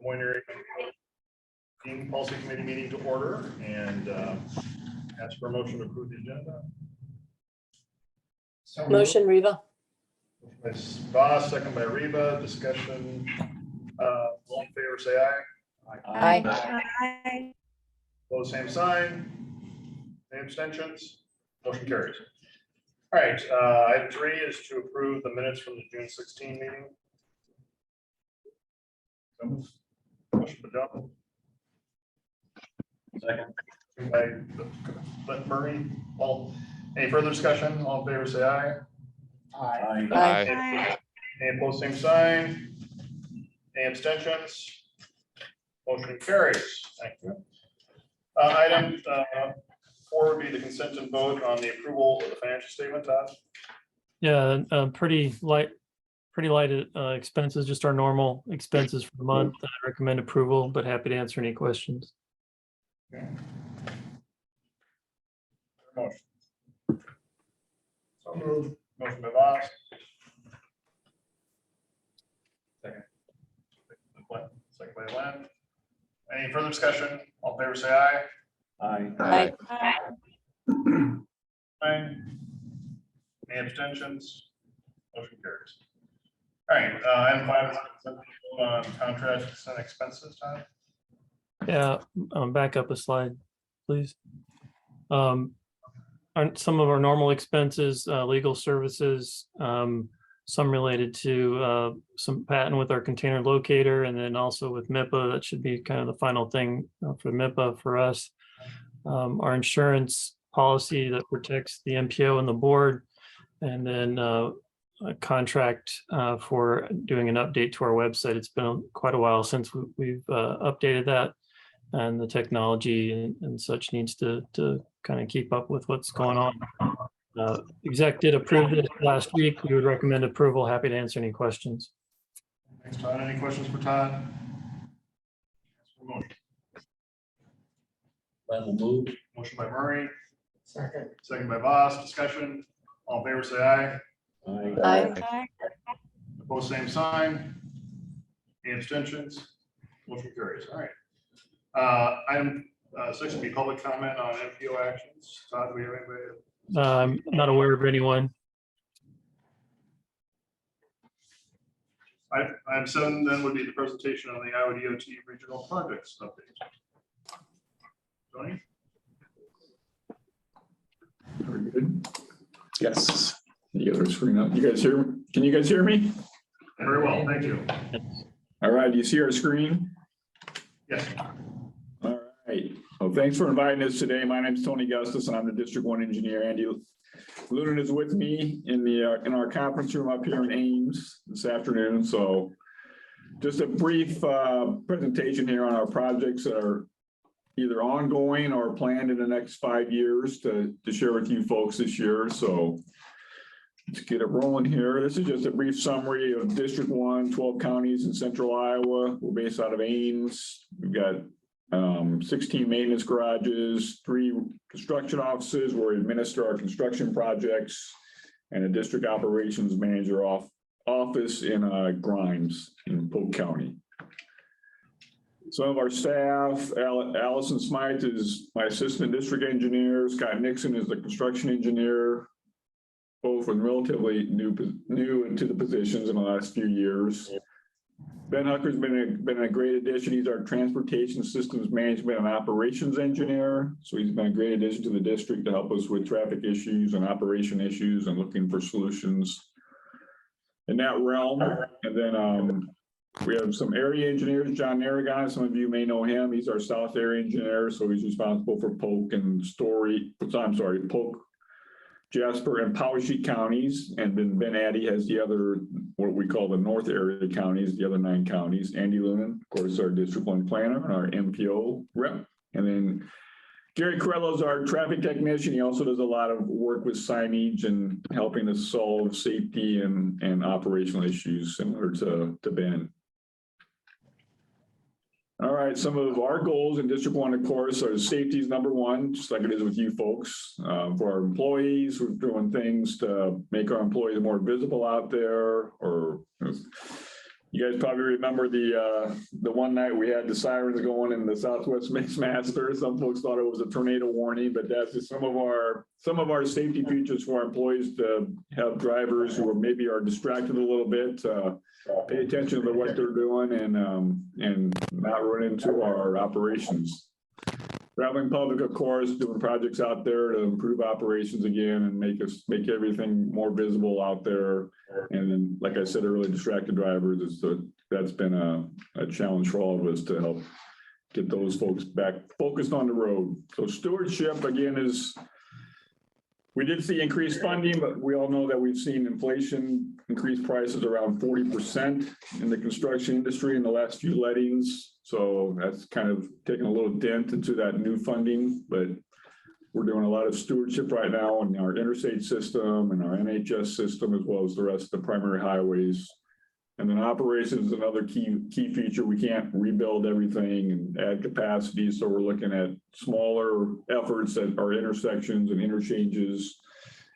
Moines Area Policy Committee meeting to order and ask for a motion to approve the agenda. Motion, Reva. Ms. Voss, second by Reba. Discussion. All in favor, say aye. Aye. Opposed, same sign. Any abstentions? Motion carries. All right, item 3 is to approve the minutes from the June 16 meeting. Motion by John. Second by Murray. Any further discussion? All in favor, say aye. Aye. Any opposed, same sign. Any abstentions? Motion carries. Thank you. Item 4 would be the consent and vote on the approval of the financial statement. Todd? Yeah, pretty light expenses, just our normal expenses for the month. I recommend approval, but happy to answer any questions. Okay. Motion. So moved. Motion by Voss. Second by Len. Any further discussion? All in favor, say aye. Aye. Aye. Any abstentions? Motion carries. All right, item 5 is consent vote on contracts and expenses. Todd? Yeah, back up a slide, please. Some of our normal expenses, legal services, some related to some patent with our container locator, and then also with MIPA. That should be kind of the final thing for MIPA for us. Our insurance policy that protects the MPO and the board, and then a contract for doing an update to our website. It's been quite a while since we've updated that, and the technology and such needs to kind of keep up with what's going on. Exec did approve this last week. We would recommend approval. Happy to answer any questions. Thanks, Todd. Any questions for Todd? Motion. Len will move. Motion by Murray. Second. Second by Voss. Discussion. All in favor, say aye. Aye. Opposed, same sign. Any abstentions? Motion carries. All right. Item 6 will be public comment on MPO actions. Todd, do we have anybody? I'm not aware of anyone. Item 7 then would be the presentation on the Iowa DOT regional projects update. Tony? Very good. Yes. The other screen up. You guys hear? Can you guys hear me? Very well, thank you. All right. Do you see our screen? Yes. All right. Well, thanks for inviting us today. My name is Tony Gustus, and I'm the District 1 engineer. Andy Lunan is with me in our conference room up here in Ames this afternoon. So, just a brief presentation here on our projects that are either ongoing or planned in the next 5 years to share with you folks this year. So let's get it rolling here. This is just a brief summary of District 1, 12 counties in central Iowa. We're based out of Ames. We've got 16 maintenance garages, 3 construction offices where we administer our construction projects, and a district operations manager office in Grimes in Polk County. Some of our staff: Allison Smythe is my assistant district engineer. Scott Nixon is the construction engineer. Both were relatively new into the positions in the last few years. Ben Hucker's been a great addition. He's our transportation systems management and operations engineer. So he's been a great addition to the district to help us with traffic issues and operation issues and looking for solutions in that realm. And then we have some area engineers. John Narragon, some of you may know him. He's our south area engineer. So he's responsible for Polk and Polk, Jasper, and Poweshiek counties, and then Ben Addy has the other, what we call the north area counties, the other 9 counties. Andy Lunan, of course, our District 1 planner and our MPO rep. And then Gary Corello is our traffic technician. He also does a lot of work with signage and helping us solve safety and operational issues similar to Ben. All right, some of our goals in District 1, of course, are safety is number 1, just like it is with you folks. For our employees, we're doing things to make our employees more visible out there, or You guys probably remember the one night we had the sirens going in the Southwest Mixmaster. Some folks thought it was a tornado warning, but that's just some of our safety features for our employees to have drivers who maybe are distracted a little bit, pay attention to what they're doing and not run into our operations. Traveling public, of course, doing projects out there to improve operations again and make everything more visible out there. And then, like I said earlier, distracted drivers that's been a challenge for all of us to help get those folks back focused on the road. So stewardship again we did see increased funding, but we all know that we've seen inflation increase prices around 40% in the construction industry in the last few lettings. So that's kind of taken a little dent into that new funding, but we're doing a lot of stewardship right now in our interstate system and our NHS system, as well as the rest of the primary highways. And then operations is another key feature. We can't rebuild everything and add capacity. So we're looking at smaller efforts at our intersections and interchanges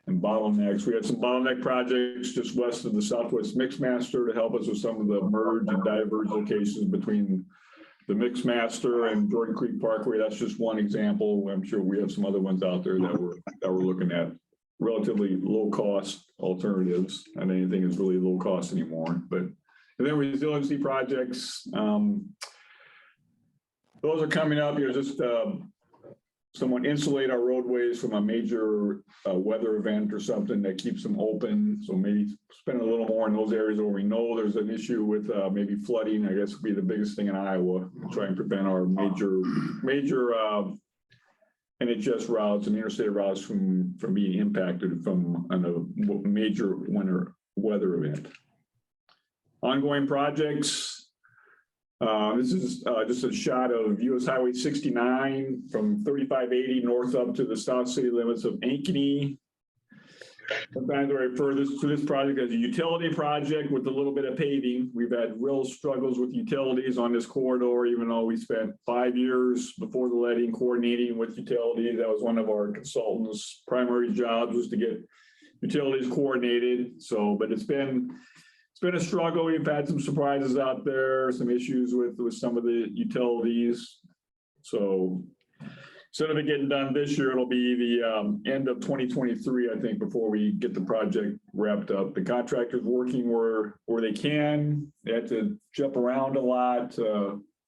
and bottlenecks. We had some bottleneck projects just west of the Southwest Mixmaster to help us with some of the merge and diverge locations between the Mixmaster and Jordan Creek Parkway. That's just one example. I'm sure we have some other ones out there that we're looking at. Relatively low cost alternatives, and anything is really low cost anymore. But and then resiliency projects, those are coming up. Just someone insulate our roadways from a major weather event or something that keeps them open. So maybe spend a little more in those areas where we know there's an issue with maybe flooding. I guess would be the biggest thing in Iowa. Try and prevent our major NHS routes and interstate routes from being impacted from a major winter weather event. Ongoing projects. This is just a shot of US Highway 69 from 3580 north up to the south city limits of Ankeny. Sometimes I refer to this project as a utility project with a little bit of paving. We've had real struggles with utilities on this corridor, even though we spent 5 years before the letting coordinating with utilities. That was one of our consultants' primary jobs, was to get utilities coordinated. So, but it's been a struggle. We've had some surprises out there, some issues with some of the utilities. So instead of it getting done this year, it'll be the end of 2023, I think, before we get the project wrapped up. The contractor's working where they can. They had to jump around a lot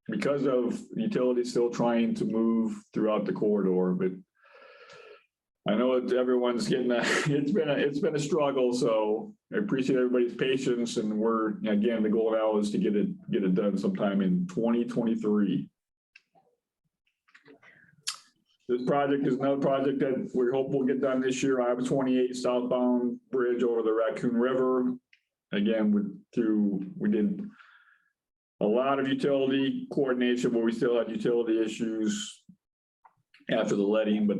because of utilities still trying to move throughout the corridor. But I know that everyone's it's been a struggle. So I appreciate everybody's patience, and the goal now is to get it done sometime in 2023. This project is another project that we hope will get done this year. I-28 southbound bridge over the Raccoon River. Again, we did a lot of utility coordination, but we still had utility issues after the letting. But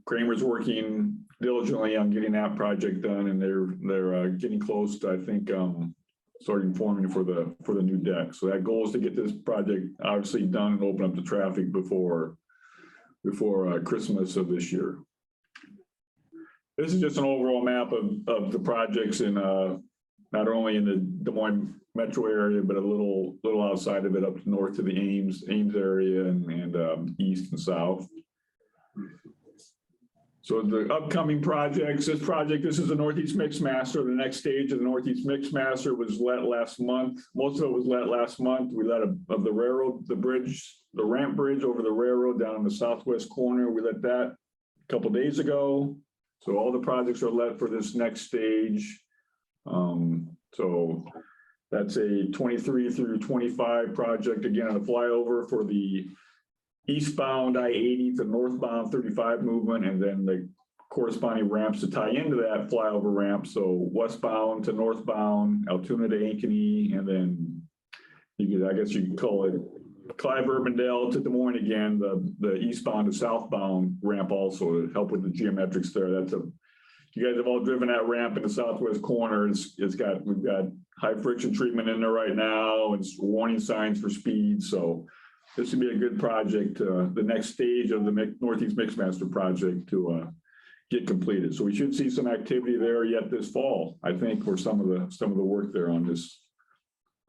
Kramer's working diligently on getting that project done, and they're getting close to, I think, starting forming for the new deck. So that goal is to get this project obviously done and open up the traffic before Christmas of this year. This is just an overall map of the projects in not only in the Des Moines metro area, but a little outside of it, up north to the Ames area and east and south. So the upcoming projects, this is the Northeast Mixmaster. The next stage of the Northeast Mixmaster was let last month. Most of it was let last month. We let of the railroad, the ramp bridge over the railroad down in the southwest corner. We let that a couple days ago. So all the projects are let for this next stage. So that's a 23 through 25 project. Again, a flyover for the eastbound I-80 to northbound 35 movement, and then the corresponding ramps to tie into that flyover ramp. So westbound to northbound, Altoona to Ankeny, and then I guess you could call it Clive Urbandale to Des Moines again, the eastbound to southbound ramp also to help with the geometrics there. You guys have all driven that ramp in the southwest corner. We've got high friction treatment in there right now and warning signs for speed. So this would be a good project, the next stage of the Northeast Mixmaster project to get completed. So we should see some activity there yet this fall, I think, for some of the work there on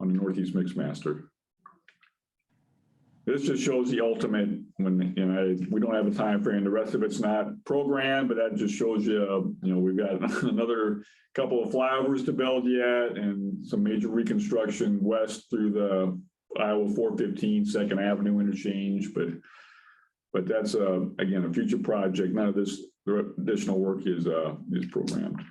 on the Northeast Mixmaster. This just shows the ultimate when, you know, we don't have a time frame. The rest of it's not programmed, but that just shows you, you know, we've got another couple of flyovers to build yet and some major reconstruction west through the Iowa 415 Second Avenue interchange. But that's again, a future project. None of this additional work is programmed.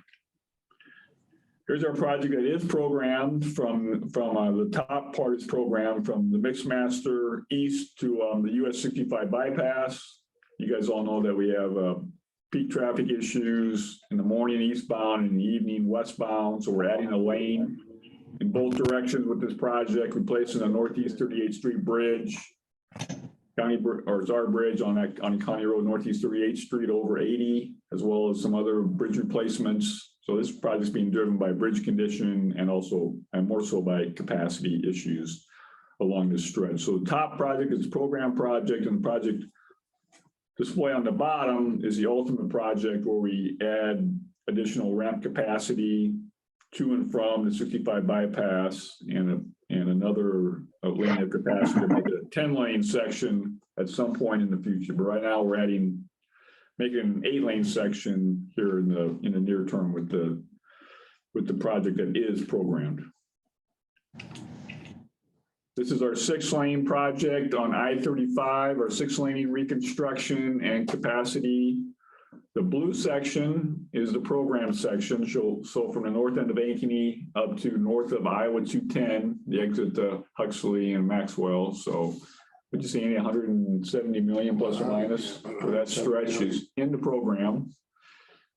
Here's our project that is programmed from the top part is programmed from the Mixmaster east to the US 65 bypass. You guys all know that we have peak traffic issues in the morning eastbound and in the evening westbound. So we're adding a lane in both directions with this project, replacing the Northeast 38th Street Bridge, our bridge on County Road Northeast 38th Street over 80, as well as some other bridge replacements. So this project is being driven by bridge condition and also, and more so by capacity issues along this stretch. So the top project is a program project, and the project display on the bottom is the ultimate project where we add additional ramp capacity to and from the 65 bypass and another lane of capacity to make it a 10-lane section at some point in the future. But right now we're making an 8-lane section here in the near term with the project that is programmed. This is our 6-lane project on I-35, our 6-lane reconstruction and capacity. The blue section is the program section. So from the north end of Ankeny up to north of Iowa 210, the exit to Huxley and Maxwell. So would you say any 170 million plus or minus for that stretch is in the program.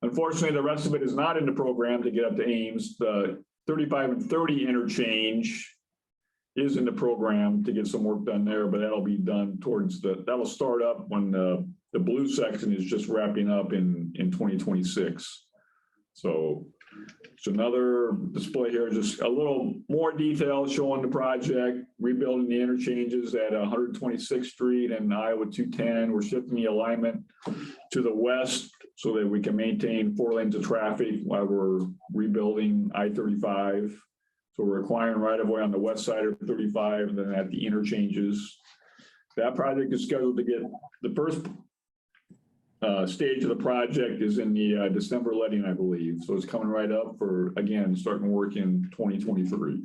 Unfortunately, the rest of it is not in the program to get up to Ames. The 35 and 30 interchange is in the program to get some work done there, but that'll be done that'll start up when the blue section is just wrapping up in 2026. So it's another display here, just a little more detail showing the project, rebuilding the interchanges at 126th Street and Iowa 210. We're shifting the alignment to the west so that we can maintain 4 lanes of traffic while we're rebuilding I-35. So we're acquiring right of way on the west side of 35 and then at the interchanges. That project is scheduled to get the first stage of the project is in the December letting, I believe. So it's coming right up for, again, starting work in 2023.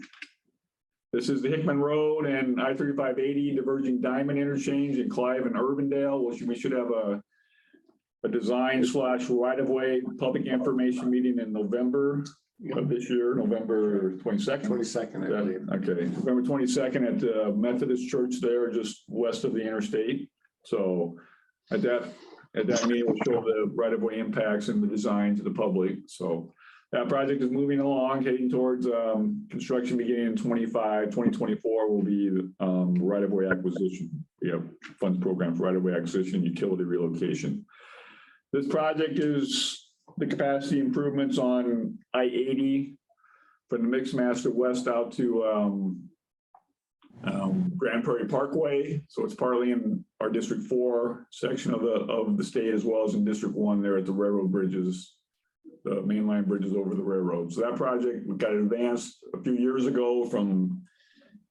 This is the Hickman Road and I-3580 diverging Diamond interchange in Clive and Urbandale, which we should have a design / right-of-way public information meeting in November of this year, November 22nd. 22nd, I believe. Okay, November 22nd at the Methodist Church there, just west of the interstate. So at that meeting, we'll show the right-of-way impacts and the design to the public. So that project is moving along, heading towards construction beginning in 2024 will be right-of-way acquisition. We have funds program for right-of-way acquisition, utility relocation. This project is the capacity improvements on I-80 from the Mixmaster West out to Grand Prairie Parkway. So it's partly in our District 4 section of the state, as well as in District 1 there at the railroad bridges, the mainline bridges over the railroad. So that project, we got advanced a few years ago from,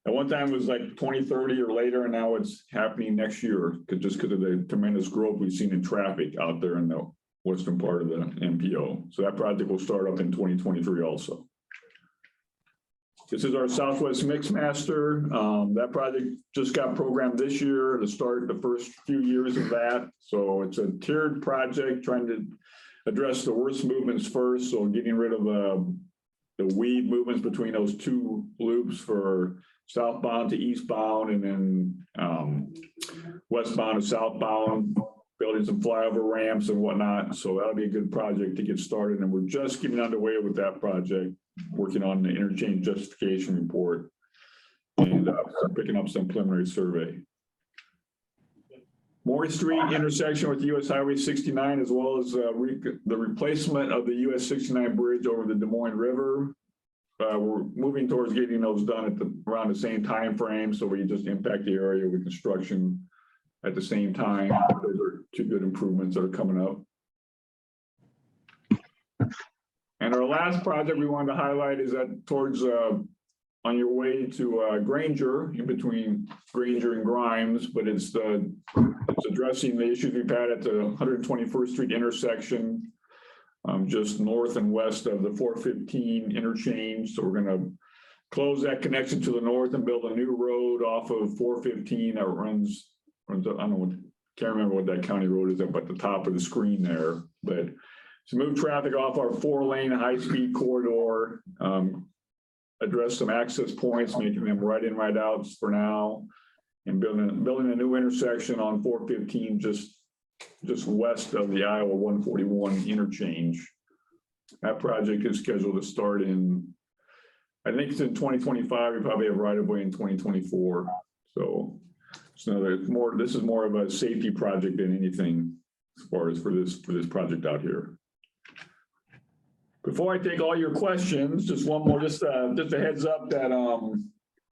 at one time it was like 2030 or later, and now it's happening next year just because of the tremendous growth we've seen in traffic out there in the western part of the MPO. So that project will start up in 2023 also. This is our Southwest Mixmaster. That project just got programmed this year to start the first few years of that. So it's a tiered project trying to address the worst movements first. So getting rid of the weed movements between those 2 loops for southbound to eastbound and then westbound to southbound, building some flyover ramps and whatnot. So that'll be a good project to get started. And we're just getting underway with that project, working on the interchange justification report and picking up some preliminary survey. Moines Street intersection with US Highway 69, as well as the replacement of the US 69 bridge over the Des Moines River. We're moving towards getting those done around the same time frame, so we just impact the area with construction at the same time. Those are 2 good improvements that are coming up. And our last project we wanted to highlight is that towards on on your way to Granger, in between Granger and Grimes, but it's addressing the issues we've had at the 121st Street intersection, just north and west of the 415 interchange. So we're going to close that connection to the north and build a new road off of 415 that runs I don't know what, can't remember what that county road is up at the top of the screen there, but to move traffic off our 4-lane high-speed corridor, address some access points, making them right in, right outs for now, and building a new intersection on 415 just west of the Iowa 141 interchange. That project is scheduled to start in, I think it's in 2025. We probably have right of way in 2024. So this is more of a safety project than anything as far as for this project out here. Before I take all your questions, just one more, just a heads up that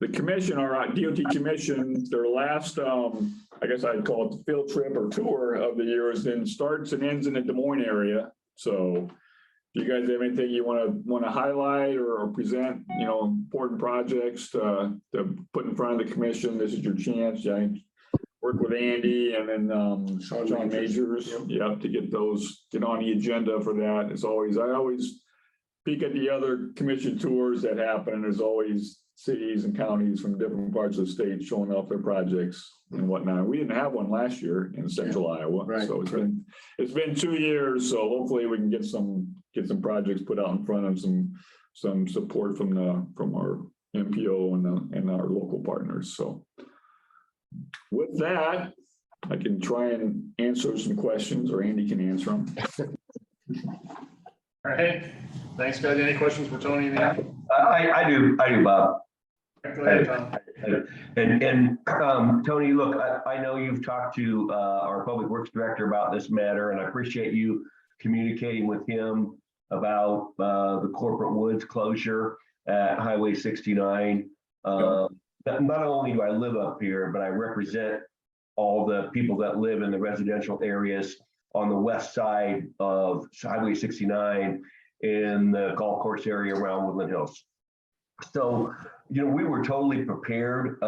the commission, our DOT commission, their last, I guess I'd call it the field trip or tour of the year, starts and ends in the Des Moines area. So if you guys have anything you want to highlight or present, important projects to put in front of the commission, this is your chance. Yeah, work with Andy and then Sean Majors, to get on the agenda for that. I always peek at the other commission tours that happen, and there's always cities and counties from different parts of the state showing off their projects and whatnot. We didn't have one last year in central Iowa, right. So it's been 2 years. So hopefully we can get some projects put out in front of some support from our MPO and our local partners. So with that, I can try and answer some questions, or Andy can answer them. All right. Thanks, guys. Any questions for Tony? I do, Bob. Go ahead, Tom. And Tony, look, I know you've talked to our public works director about this matter, and I appreciate you communicating with him about the corporate woods closure at Highway 69. Not only do I live up here, but I represent all the people that live in the residential areas on the west side of Highway 69 in the golf course area around Woodland Hills. So, we were totally prepared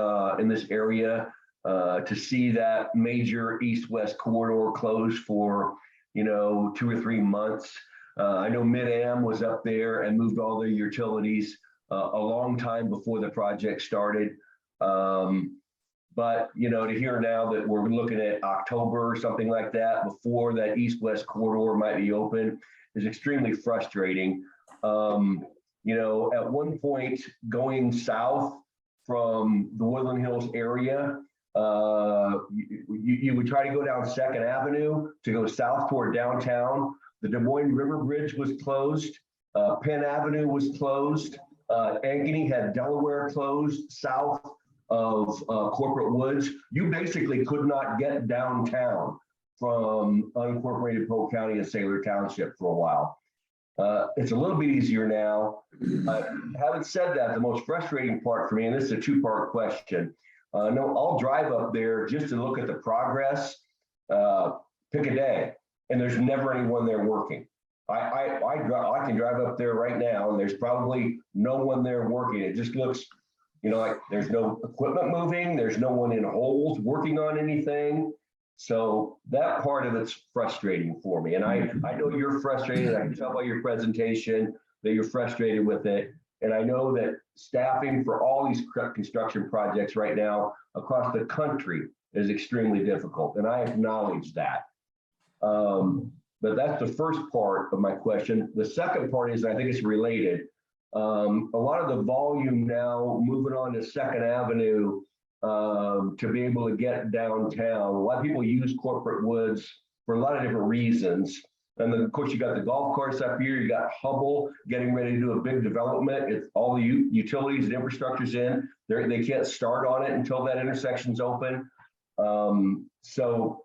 in this area to see that major east-west corridor closed for, 2 or 3 months. I know Mid-Am was up there and moved all their utilities a long time before the project started. But, to hear now that we're looking at October or something like that before that east-west corridor might be open is extremely frustrating. At one point going south from the Woodland Hills area, you would try to go down 2nd Avenue to go south toward downtown. The Des Moines River Bridge was closed. Penn Avenue was closed. Ankeny had Delaware closed south of Corporate Woods. You basically could not get downtown from unincorporated Polk County and Saylor Township for a while. It's a little bit easier now. Having said that, the most frustrating part for me, and this is a 2-part question, I'll drive up there just to look at the progress, pick a day, and there's never anyone there working. I can drive up there right now, and there's probably no one there working. It just looks, like there's no equipment moving, there's no one in holes working on anything. So that part of it's frustrating for me. And I know you're frustrated. I can tell by your presentation that you're frustrated with it. And I know that staffing for all these construction projects right now across the country is extremely difficult. And I acknowledge that. But that's the first part of my question. The second part is, I think it's related. A lot of the volume now moving on to 2nd Avenue to be able to get downtown. A lot of people use Corporate Woods for a lot of different reasons. And then, of course, you got the golf course up here. You got Hubble getting ready to do a big development. It's all the utilities and infrastructure's in. They can't start on it until that intersection's open. So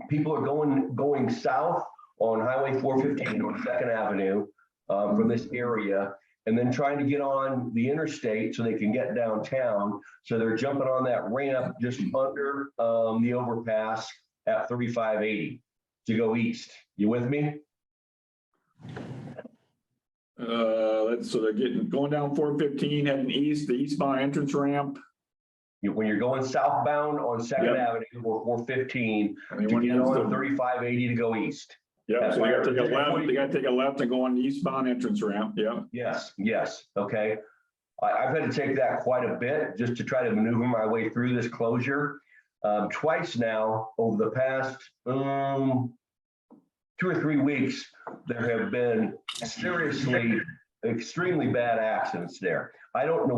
people are going south on Highway 415 on 2nd Avenue from this area, and then trying to get on the interstate so they can get downtown. So they're jumping on that ramp just under the overpass at 3580 to go east. You with me? So they're going down 415, heading east, the eastbound entrance ramp. When you're going southbound on Second Yep. Avenue or 415, And they to want to get use on the, 3580 to go east. yeah, so they gotta take a left, they gotta take a left and go on the eastbound entrance ramp, yeah. Yes, okay. I've had to take that quite a bit just to try to maneuver my way through this closure. Twice now, over the past 2 or 3 weeks, there have been seriously, extremely bad accidents there. I don't know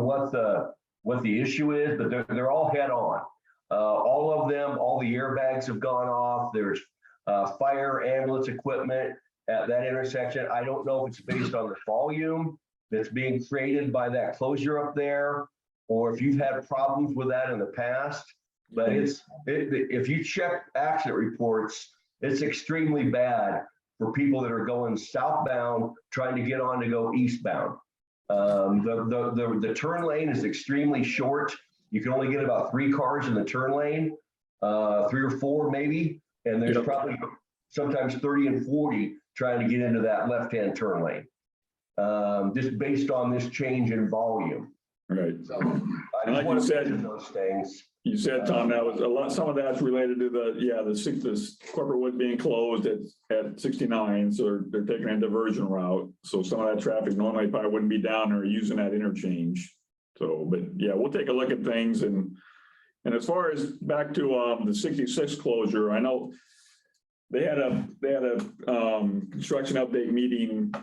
what the issue is, but they're all head on. All of them, all the airbags have gone off. There's fire ambulance equipment at that intersection. I don't know if it's based on the volume that's being created by that closure up there, or if you've had problems with that in the past. But if you check accident reports, it's extremely bad for people that are going southbound, trying to get on to go eastbound. The turn lane is extremely short. You can only get about 3 cars in the turn lane, 3 or 4 maybe, and there's probably sometimes 30 and 40 trying to get into that left-hand turn lane, just based on this change in volume. Right. So I Like just want you to said, mention those things. You said, Tom, that was a lot, some of that's related to the corporate wood being closed at 69, so they're taking a diversion route. So some of that traffic normally probably wouldn't be down there using that interchange. So, but yeah, we'll take a look at things. And as far as back to the 66 closure, I know they had a construction update meeting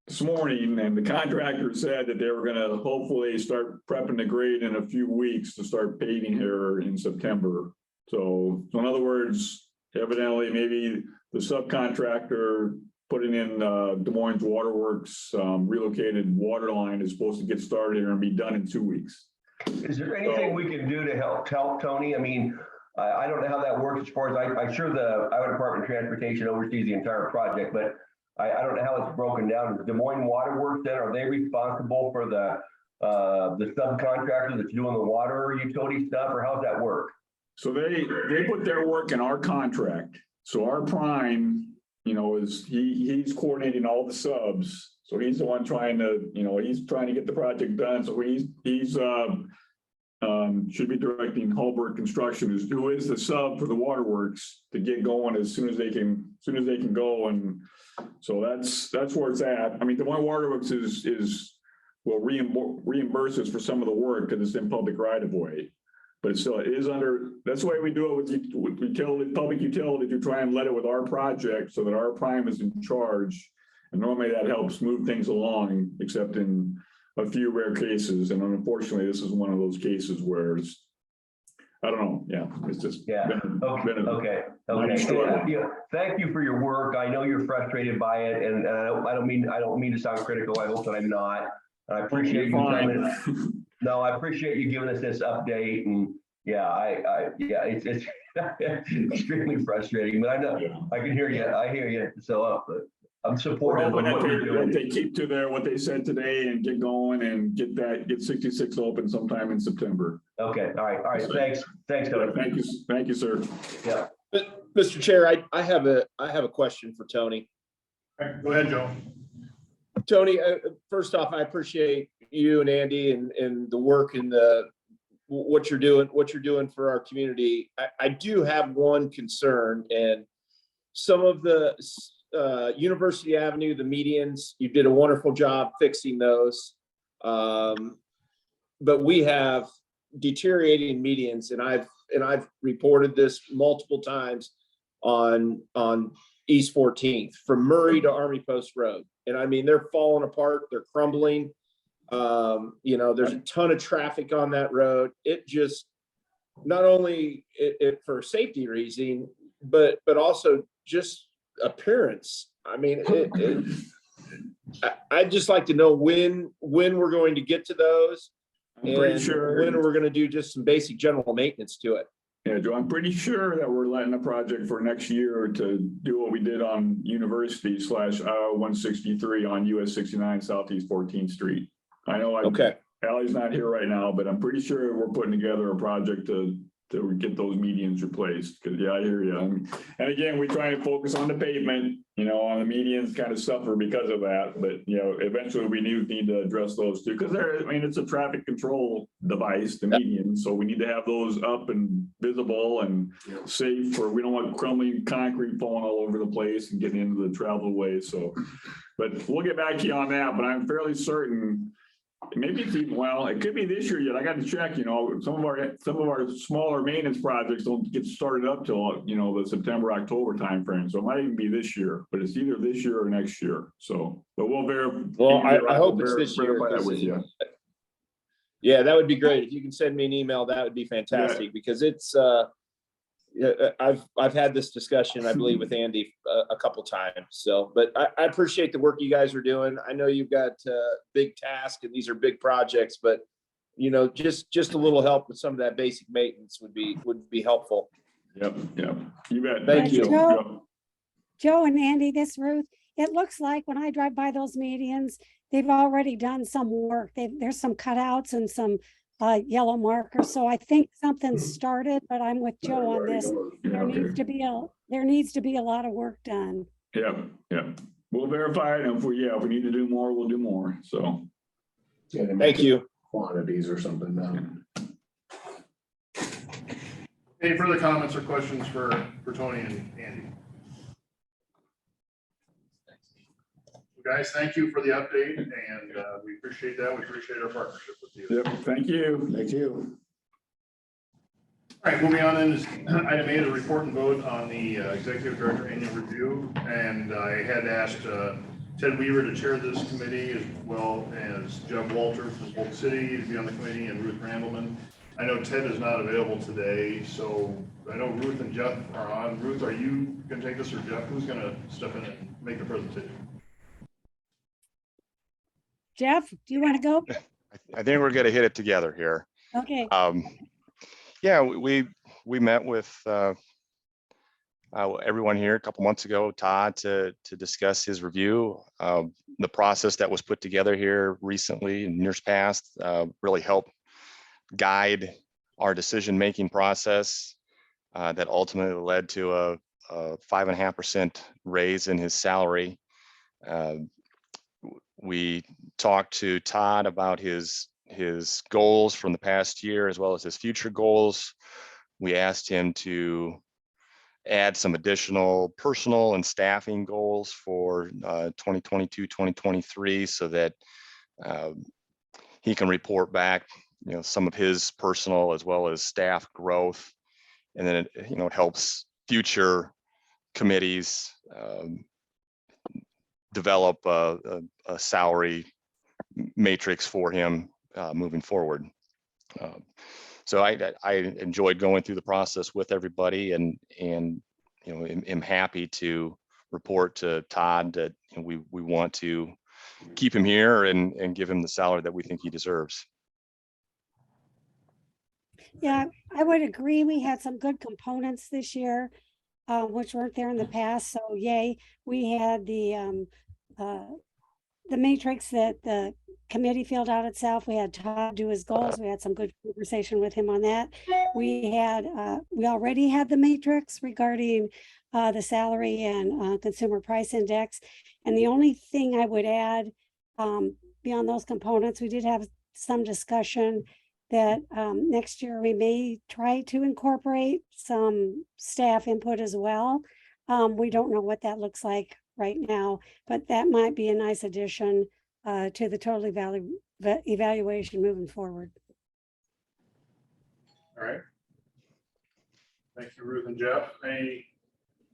this morning, and the contractor said that they were going to hopefully start prepping the grade in a few weeks to start paving here in September. So in other words, evidently maybe the subcontractor putting in Des Moines Waterworks relocated water line is supposed to get started and be done in 2 weeks. Is there anything we can do to help Tony? I mean, I don't know how that works as far as I'm sure the Iowa Department of Transportation oversees the entire project, but I don't know how it's broken down. Des Moines Waterworks, then, are they responsible for the subcontractor that's doing the water utility stuff, or how's that work? So they put their work in our contract. So our prime, is he's coordinating all the subs. So he's the one trying to, he's trying to get the project done. So he's should be directing Hulbert Construction, who is the sub for the waterworks, to get going as soon as they can go. And so that's where it's at. I mean, Des Moines Waterworks will reimburse us for some of the work because it's in public right of way, but it is under. That's the way we do it with utility, public utility, to try and let it with our project so that our prime is in charge. And normally that helps move things along, except in a few rare cases. And unfortunately, this is one of those cases where it's, I don't know. Yeah, it's just Okay. Yeah, thank you for your work. I know you're frustrated by it, and I don't mean to sound critical. I hope that I'm not. I appreciate you coming. No, I appreciate you giving us this update, and it's extremely frustrating. But I know I can hear you. I hear you. So I'm supportive of what you're doing. They keep to what they said today and get going and get 66 open sometime in September. Okay. All right. Thanks, Tony. Thank you, sir. Yeah. Mr. Chair, I have a question for Tony. Go ahead, Joe. Tony, first off, I appreciate you and Andy and the work and what you're doing for our community. I do have one concern, and some of the University Avenue, the medians, you did a wonderful job fixing those. But we have deteriorating medians, and I've reported this multiple times on East 14th from Murray to Army Post Road. And I mean, they're falling apart, they're crumbling. There's a ton of traffic on that road. It just, not only it for safety reason, but also just appearance. I mean, I'd just like to know when we're going to get to those. I'm pretty sure when we're going to do just some basic general maintenance to it. Yeah, Joe, I'm pretty sure that we're letting a project for next year to do what we did on University / 163 on US 69 Southeast 14th Street. I know Allie's not here right now, but I'm pretty sure we're putting together a project to get those medians medians replaced, because yeah, I hear you. And again, we try and focus on the pavement, on the medians kind of suffer because of that, but eventually we need to address those too, because it's a traffic control device, the median, so we need to have those up and visible and safe, for we don't want crumbling concrete falling all over the place and getting into the travel way, so. But we'll get back to you on that, but I'm fairly certain, maybe it's even, well, it could be this year yet. I got to check, some of our smaller maintenance projects don't get started up till, the September, October timeframe. So it might even be this year, but it's either this year or next year. So, but we'll verify. Well, I hope it's this year. That with you. Yeah, that would be great. If you can send me an email, that would be fantastic, because it's, I've had this discussion, I believe, with Andy a couple times. So, but I appreciate the work you guys are doing. I know you've got big tasks and these are big projects, but just a little help with some of that basic maintenance would be helpful. Yep. You bet. Thank you. Joe and Andy, this Ruth, it looks like when I drive by those medians, they've already done some work. There's some cutouts and some yellow markers. So I think something's started, but I'm with Joe on this. There needs to be a lot of work done. Yeah. We'll verify it. And if we need to do more, we'll do more. So. Thank you. Quantities or something done. Any further comments or questions for Tony and Andy? Guys, thank you for the update, and we appreciate that. We appreciate our partnership with you. Yep. Thank you. Thank you. All right, moving on then is item 8, a report and vote on the executive director annual review. And I had asked Ted Weaver to chair this committee, as well as Jeff Walter from Polk City to be on the committee, and Ruth Randleman. I know Ted is not available today, so I know Ruth and Jeff are on. Ruth, are you going to take this, or Jeff? Who's going to step in and make the presentation? Jeff, do you want to go? I think we're going to hit it together here. Okay. Yeah, we met with everyone here a couple months ago, Todd, to discuss his review. The process that was put together here recently in years past really helped guide our decision-making process that ultimately led to a 5.5% raise in his salary. We talked to Todd about his goals from the past year, as well as his future goals. We asked him to add some additional personal and staffing goals for 2022, 2023, so that he can report back, some of his personal as well as staff growth. And then it helps future committees develop a salary matrix for him moving forward. So I enjoyed going through the process with everybody, and am happy to report to Todd that we want to keep him here and give him the salary that we think he deserves. Yeah, I would agree. We had some good components this year, which weren't there in the past. So yay, we had the matrix that the committee filled out itself. We had Todd do his goals. We had some good conversation with him on that. We already had the matrix regarding the salary and consumer price index. And the only thing I would add beyond those components, we did have some discussion that next year we may try to incorporate some staff input as well. We don't know what that looks like right now, but that might be a nice addition to the total evaluation moving forward. All right. Thank you, Ruth and Jeff. Any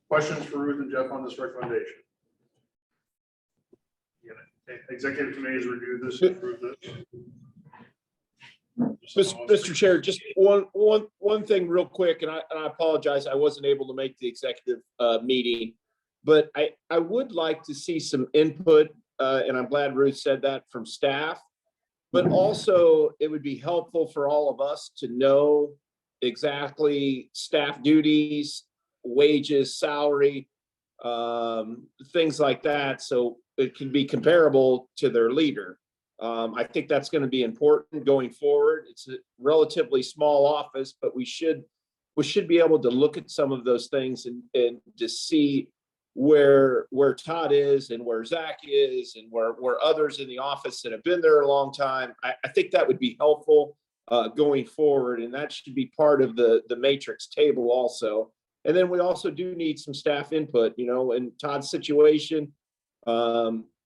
questions for Ruth and Jeff on this recommendation? Executive committee has reviewed this and approved this. Mr. Chair, just one thing real quick, and I apologize, I wasn't able to make the executive meeting, but I would like to see some input, and I'm glad Ruth said that, from staff, but also it would be helpful for all of us to know exactly staff duties, wages, salary, things like that, so it can be comparable to their leader. I think that's going to be important going forward. It's a relatively small office, but we should we should be able to look at some of those things and to see where Todd is and where Zach is and where others in the office that have been there a long time. I think that would be helpful going forward, and that should be part of the matrix table also. And then we also do need some staff input, you know, in Todd's situation.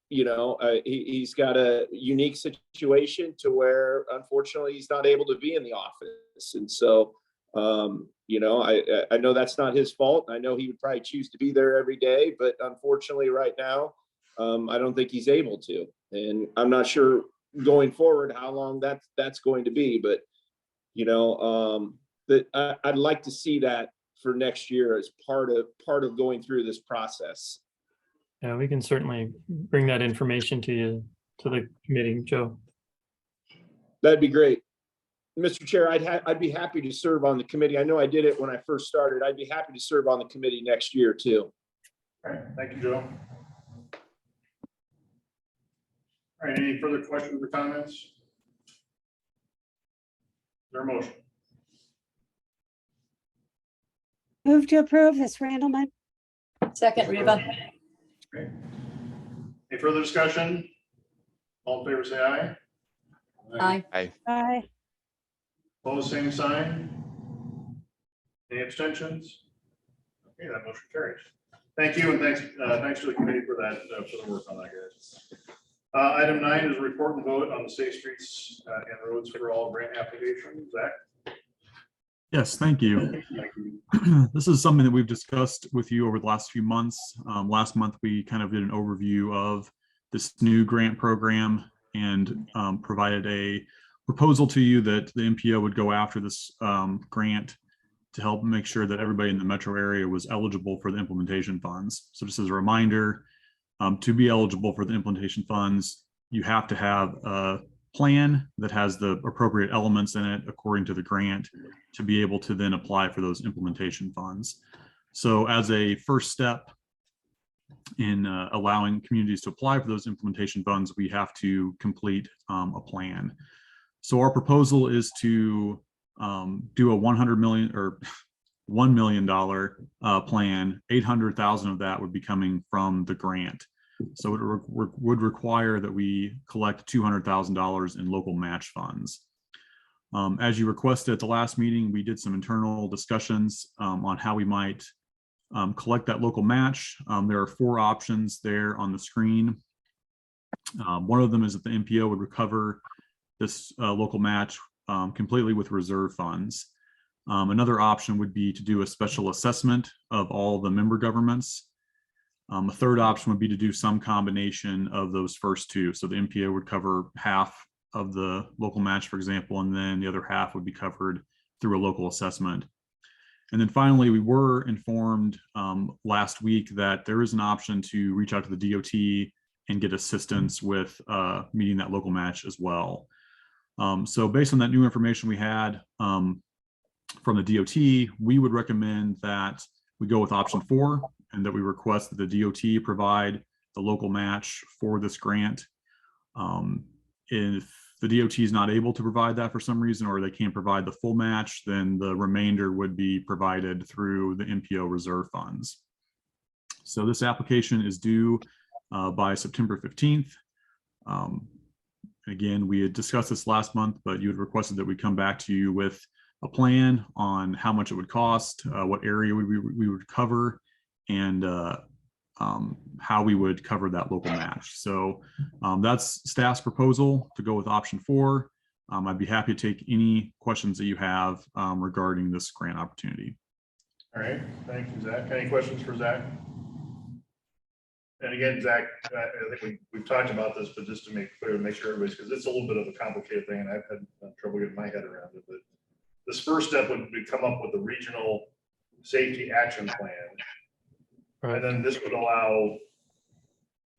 You know, he's got a unique situation to where unfortunately he's not able to be in the office. And so, you know, I know that's not his fault. I know he would probably choose to be there every day, but unfortunately right now, I don't think he's able to. And I'm not sure going forward how long that's going to be, but you know, I'd like to see that for next year as part of going through this process. Yeah, we can certainly bring that information to you, to the committee, Joe. That'd be great. Mr. Chair, I'd be happy to serve on the committee. I know I did it when I first started. I'd be happy to serve on the committee next year too. All right, thank you, Joe. All right, any further questions or comments? Is there a motion? Move to approve this Randallman. Second, Reba. Great. Any further discussion? All in favor, say aye. Aye. Aye. Opposed, same sign. Any abstentions? Okay, that motion carries. Thank you, and thanks to the committee for that, for the work on that, guys. Item 9 is a report and vote on the Safe Streets and Roads for All grant application. Zach? Yes, thank you. Thank you. This is something that we've discussed with you over the last few months. Last month, we kind of did an overview of this new grant program and provided a proposal to you that the MPO would go after this grant to help make sure that everybody in the metro area was eligible for the implementation funds. So just as a reminder, to be eligible for the implementation funds, you have to have a plan that has the appropriate elements in it according to the grant to be able to then apply for those implementation funds. So as a first step in allowing communities to apply for those implementation funds, we have to complete a plan. So our proposal is to do a $100 million or $1 million plan. 800,000 of that would be coming from the grant. So it would require that we collect $200,000 in local match funds. As you requested at the last meeting, we did some internal discussions on how we might collect that local match. There are 4 options there on the screen. One of them is that the MPO would recover this local match completely with reserve funds. Another option would be to do a special assessment of all the member governments. A third option would be to do some combination of those first two. So the MPO would cover half of the local match, for example, and then the other half would be covered through a local assessment. And then finally, we were informed last week that there is an option to reach out to the DOT and get assistance with meeting that local match as well. So based on that new information we had from the DOT, we would recommend that we go with option 4 and that we request that the DOT provide the local match for this grant. If the DOT is not able to provide that for some reason, or they can't provide the full match, then the remainder would be provided through the MPO reserve funds. So this application is due by September 15th. Again, we had discussed this last month, but you had requested that we come back to you with a plan on how much it would cost, what area we would cover, and how we would cover that local match. So that's staff's proposal to go with option 4. I'd be happy to take any questions that you have regarding this grant opportunity. All right, thank you, Zach. Any questions for Zach? And again, Zach, I think we've talked about this, but just to make clear, to make sure everybody's, because it's a little bit of a complicated thing, and I've had trouble getting my head around it. But this first step would be come up with a regional safety action plan. Right. And then this would allow,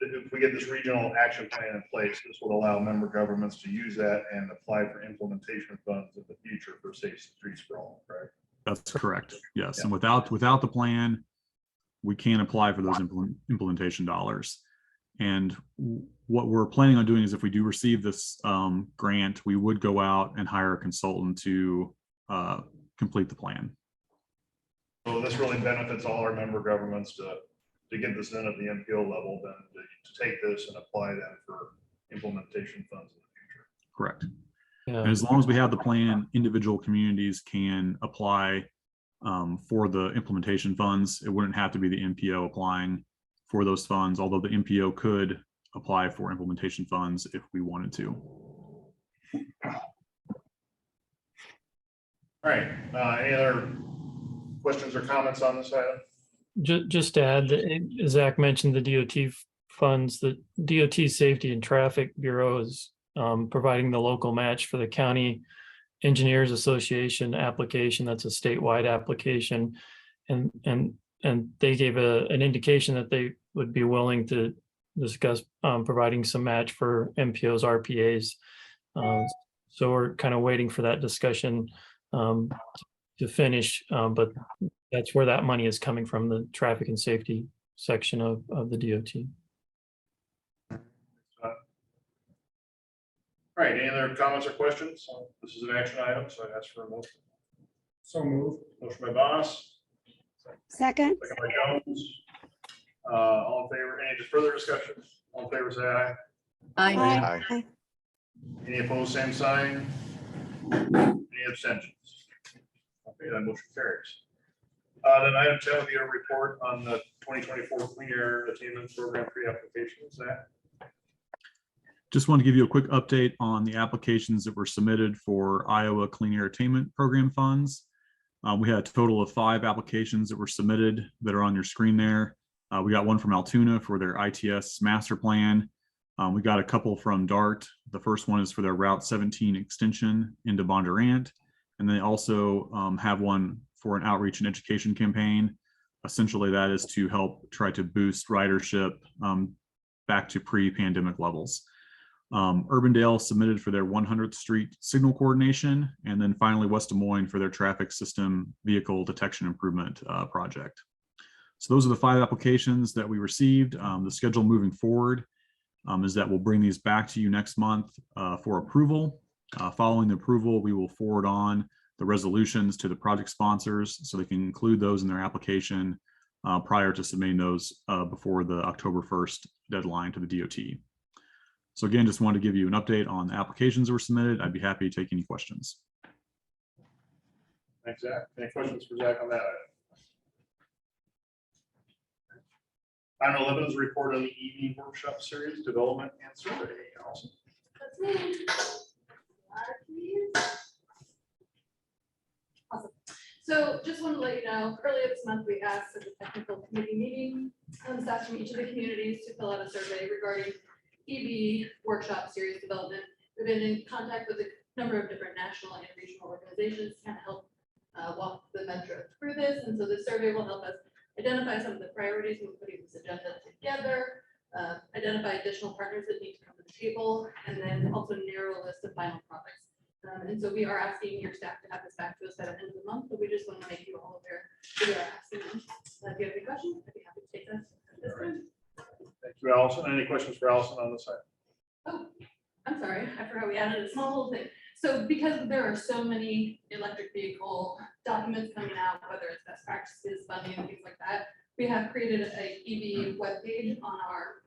if we get this regional action plan in place, this would allow member governments to use that and apply for implementation funds in the future for Safe Streets for All, right? That's correct. Yes. Yeah. And without the plan, we can't apply for those implementation dollars. And what we're planning on doing is if we do receive this grant, we would go out and hire a consultant to complete the plan. this really benefits all our member governments to get this in at the MPO level, then to take this and apply that for implementation funds in the future. Correct. Yeah. And as long as we have the plan, individual communities can apply for the implementation funds. It wouldn't have to be the MPO applying for those funds, although the MPO could apply for implementation funds if we wanted to. All right, any other questions or comments on this item? Just to add, that Zach mentioned the DOT funds, the DOT Safety and Traffic Bureau is providing the local match for the County Engineers Association application. That's a statewide application. And they gave an indication that they would be willing to discuss providing some match for MPOs, RPAs. So we're kind of waiting for that discussion to finish, but that's where that money is coming from, the traffic and safety section of the DOT. All right, any other comments or questions? This is an action item, so I ask for a motion. So moved. Motion by Boss, Second, second by Jones. All in favor, any further discussion? All in favor, say aye. Aye. Aye. Any opposed, same sign. Any abstentions? Okay, that motion carries. Then item 10 will be a report on the 2024 Clean Air Attainment Program pre-application. Zach? Just want to give you a quick update on the applications that were submitted for Iowa Clean Air Attainment Program funds. We had a total of 5 applications that were submitted that are on your screen there. We got one from Altoona for their ITS master plan. We got a couple from DART. The first one is for their Route 17 extension into Bondurant. And they also have one for an outreach and education campaign. Essentially, that is to help try to boost ridership back to pre-pandemic levels. Urbandale submitted for their 100th Street signal coordination, and then finally West Des Moines for their traffic system vehicle detection improvement project. So those are the 5 applications that we received. The schedule moving forward is that we'll bring these back to you next month for approval. Following the approval, we will forward on the resolutions to the project sponsors so they can include those in their application prior to submitting those before the October 1st deadline to the DOT. So again, just wanted to give you an update on the applications that were submitted. I'd be happy to take any questions. Thanks, Zach. Any questions for Zach on that item? Item 11 is a report on the EV workshop series development and survey. Allison? That's me. Awesome. So just want to let you know, earlier this month, we asked at the technical committee meeting, staff from each of the communities to fill out a survey regarding EV workshop series development. We've been in contact with a number of different national and regional organizations to kind of help walk the Metro through this. And so this survey will help us identify some of the priorities when putting this agenda together, identify additional partners that need to come to the table, and then also narrow a list of final products. And so we are asking your staff to have this back to us by the end of the month, but we just want to make you all aware that we are asking them. If you have any questions, I'd be happy to take that. Thank you, Allison. Any questions for Allison on this side? Oh, I'm sorry, I forgot we added a small little thing. So because there are so many electric vehicle documents coming out, whether it's best practices, funding, and things like that, we have created a EV webpage on our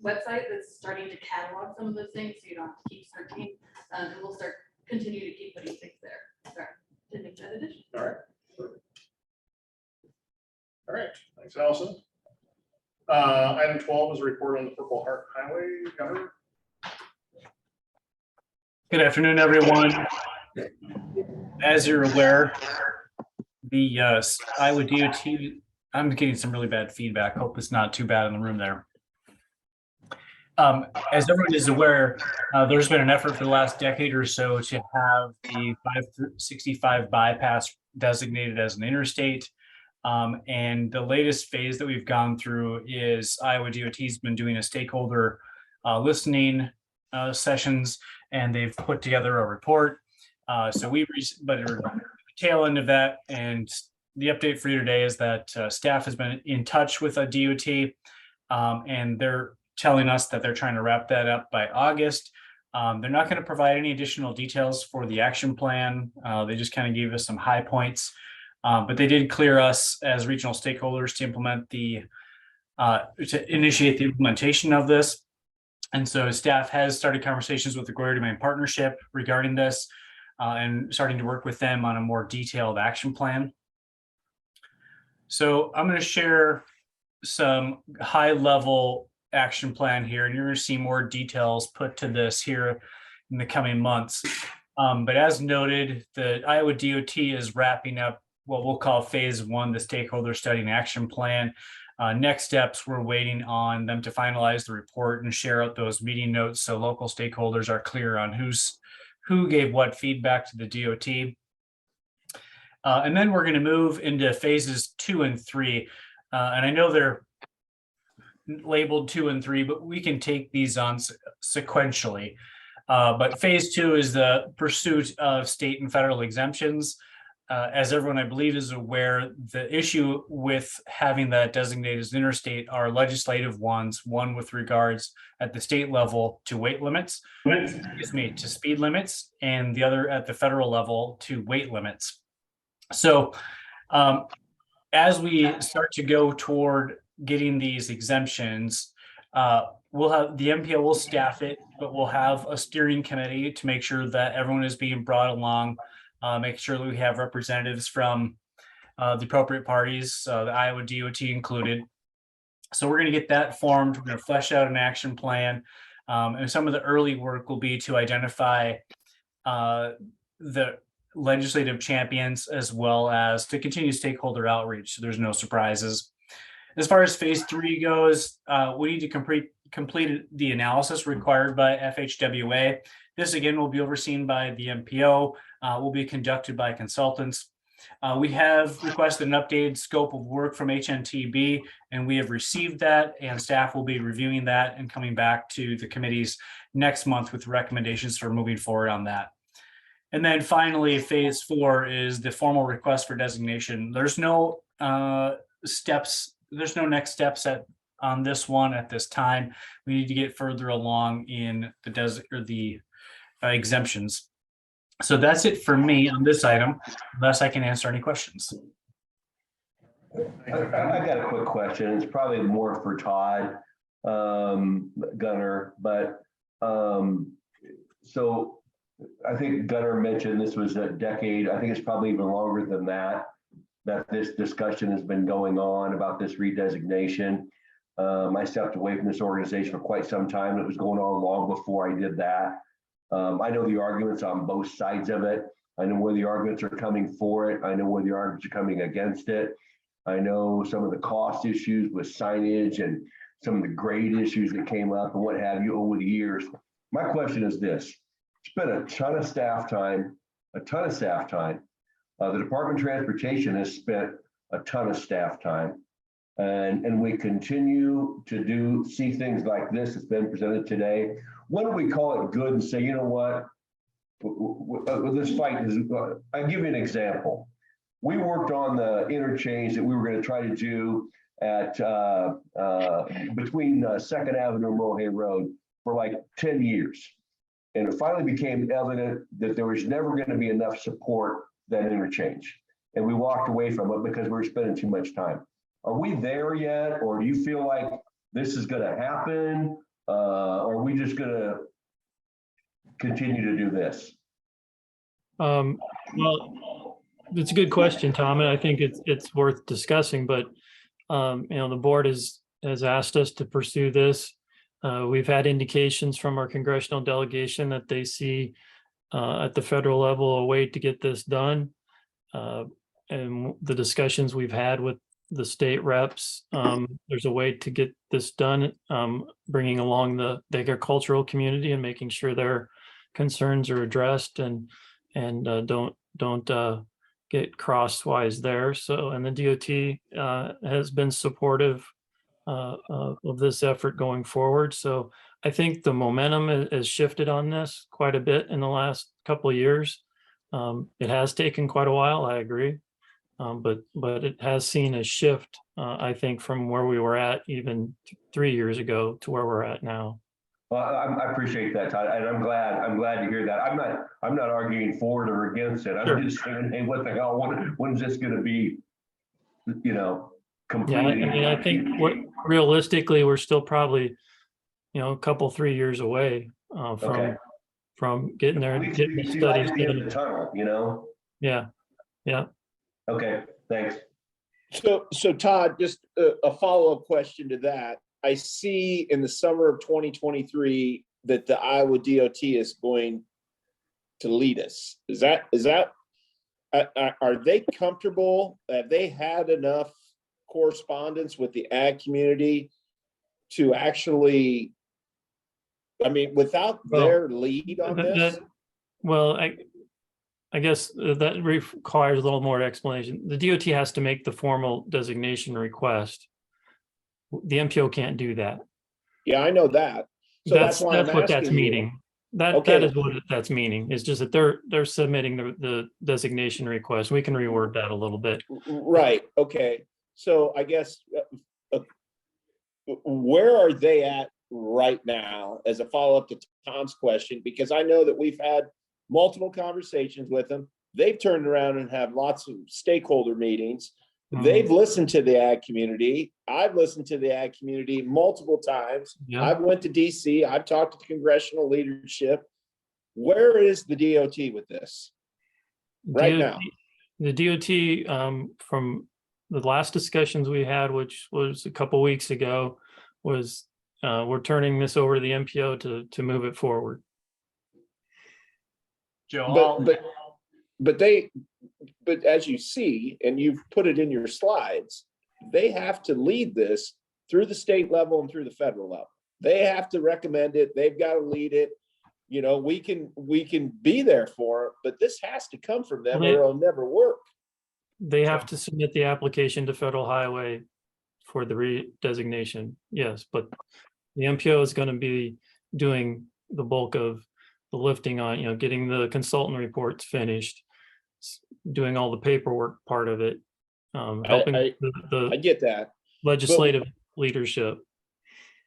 website that's starting to catalog some of those things, so you don't have to keep searching. And we'll continue to keep putting things there. Sorry, to make that addition. All right. All right, thanks, Allison. Item 12 is a report on the Purple Heart Highway. Governor? Good afternoon, everyone. As you're aware, the Iowa DOT, I'm getting some really bad feedback. Hope it's not too bad in the room there. As everyone is aware, there's been an effort for the last decade or so to have the 565 bypass designated as an interstate. And the latest phase that we've gone through is Iowa DOT's been doing a stakeholder listening sessions, and they've put together a report. So we're the tail end of that, and the update for you today is that staff has been in touch with a DOT, and they're telling us that they're trying to wrap that up by August. They're not going to provide any additional details for the action plan. They just kind of gave us some high points. But they did clear us as regional stakeholders to initiate the implementation of this. And so staff has started conversations with the Greater Des Moines Partnership regarding this and starting to work with them on a more detailed action plan. So I'm going to share some high level action plan here, and you're going to see more details put to this here in the coming months. But as noted, the Iowa DOT is wrapping up what we'll call phase one, the stakeholder study and action plan. Next steps, we're waiting on them to finalize the report and share out those meeting notes so local stakeholders are clear on who gave what feedback to the DOT. And then we're going to move into phases 2 and 3. And I know they're labeled 2 and 3, but we can take these on sequentially. But phase 2 is the pursuit of state and federal exemptions. As everyone I believe is aware, the issue with having that designated as interstate are legislative ones, one with regards at the state level to weight limits, to speed limits, and the other at the federal level to weight limits. So as we start to go toward getting these exemptions, we'll have the MPO will staff it, but we'll have a steering committee to make sure that everyone is being brought along. Make sure that we have representatives from the appropriate parties, the Iowa DOT included. So we're going to get that formed. We're going to flesh out an action plan. And some of the early work will be to identify the legislative champions as well as to continue stakeholder outreach. So there's no surprises. As far as phase 3 goes, we need to complete the analysis required by FHWA. This again will be overseen by the MPO, will be conducted by consultants. We have requested an updated scope of work from HNTB, and we have received that, and staff will be reviewing that and coming back to the committees next month with recommendations for moving forward on that. And then finally, phase 4 is the formal request for designation. There's no steps. There's no next steps on this one at this time. We need to get further along in the exemptions. So that's it for me on this item, unless I can answer any questions. I got a quick question. It's probably more for Todd Gunner, but so I think Gunner mentioned this was a decade. I think it's probably even longer than that this discussion has been going on about this redesignation. I stepped away from this organization for quite some time. It was going on long before I did that. I know the arguments on both sides of it. I know where the arguments are coming for it. I know where the arguments are coming against it. I know some of the cost issues with signage and some of the grade issues that came up and what have you over the years. My question is this: it's been a ton of staff time, The Department of Transportation has spent a ton of staff time. And we continue to see things like this that's been presented today. When do we call it good and say, you know what, this fight is, I'll give you an example. We worked on the interchange that we were going to try to do at between 2nd Avenue and Mohay Road for like 10 years. And it finally became evident that there was never going to be enough support for that interchange. And we walked away from it because we were spending too much time. Are we there yet, or do you feel like this is going to happen? Or are we just going to continue to do this? Well, it's a good question, Tom, and I think it's worth discussing. But the board has asked us to pursue this. We've had indications from our congressional delegation that they see at the federal level a way to get this done. And the discussions we've had with the state reps, there's a way to get this done, bringing along the agricultural community and making sure their concerns are addressed and don't get crosswise there. So, and the DOT has been supportive of this effort going forward. So I think the momentum has shifted on this quite a bit in the last couple of years. It has taken quite a while, I agree. But it has seen a shift, I think, from where we were at even 3 years ago to where we're at now. Well, I appreciate that, Todd, and I'm glad to hear that. I'm not arguing for it or against it. Sure. I'm just saying, hey, what the hell, when's this gonna be, you know, Yeah, I completed? mean, I think what realistically, we're still probably, a couple, 3 years away Okay. from getting there, At least getting we the see light studies at the end of the done. tunnel, you know? Yeah, yeah. Okay, thanks. So Todd, just a follow-up question to that. I see in the summer of 2023 that the Iowa DOT is going to lead us. Are they comfortable? Have they had enough correspondence with the ag community to actually, I mean, without their lead on this? Well, I guess that requires a little more explanation. The DOT has to make the formal designation request. The MPO can't do that. Yeah, I know that. So that's why I'm what that's asking you. meaning. That Okay. is what that's meaning. It's just that they're submitting the designation request. We can reword that a little bit. Right, okay. So I guess, where are they at right now as a follow-up to Tom's question? Because I know that we've had multiple conversations with them. They've turned around and have lots of stakeholder meetings. They've listened to the ag community. I've listened to the ag community multiple times. Yeah. I've went to DC. I've talked to the congressional leadership. Where is the DOT with this right now? The DOT, from the last discussions we had, which was a couple weeks ago, was we're turning this over to the MPO to move it forward. Joe, But as you see, and you've put it in your slides, they have to lead this through the state level and through the federal level. They have to recommend it. They've got to lead it. You know, we can be there for it, but this has to come from them or it'll never work. They have to submit the application to Federal Highway for the redesignation, yes, but the MPO is going to be doing the bulk of the lifting on, getting the consultant reports finished, doing all the paperwork part of it, helping I the get that. legislative leadership.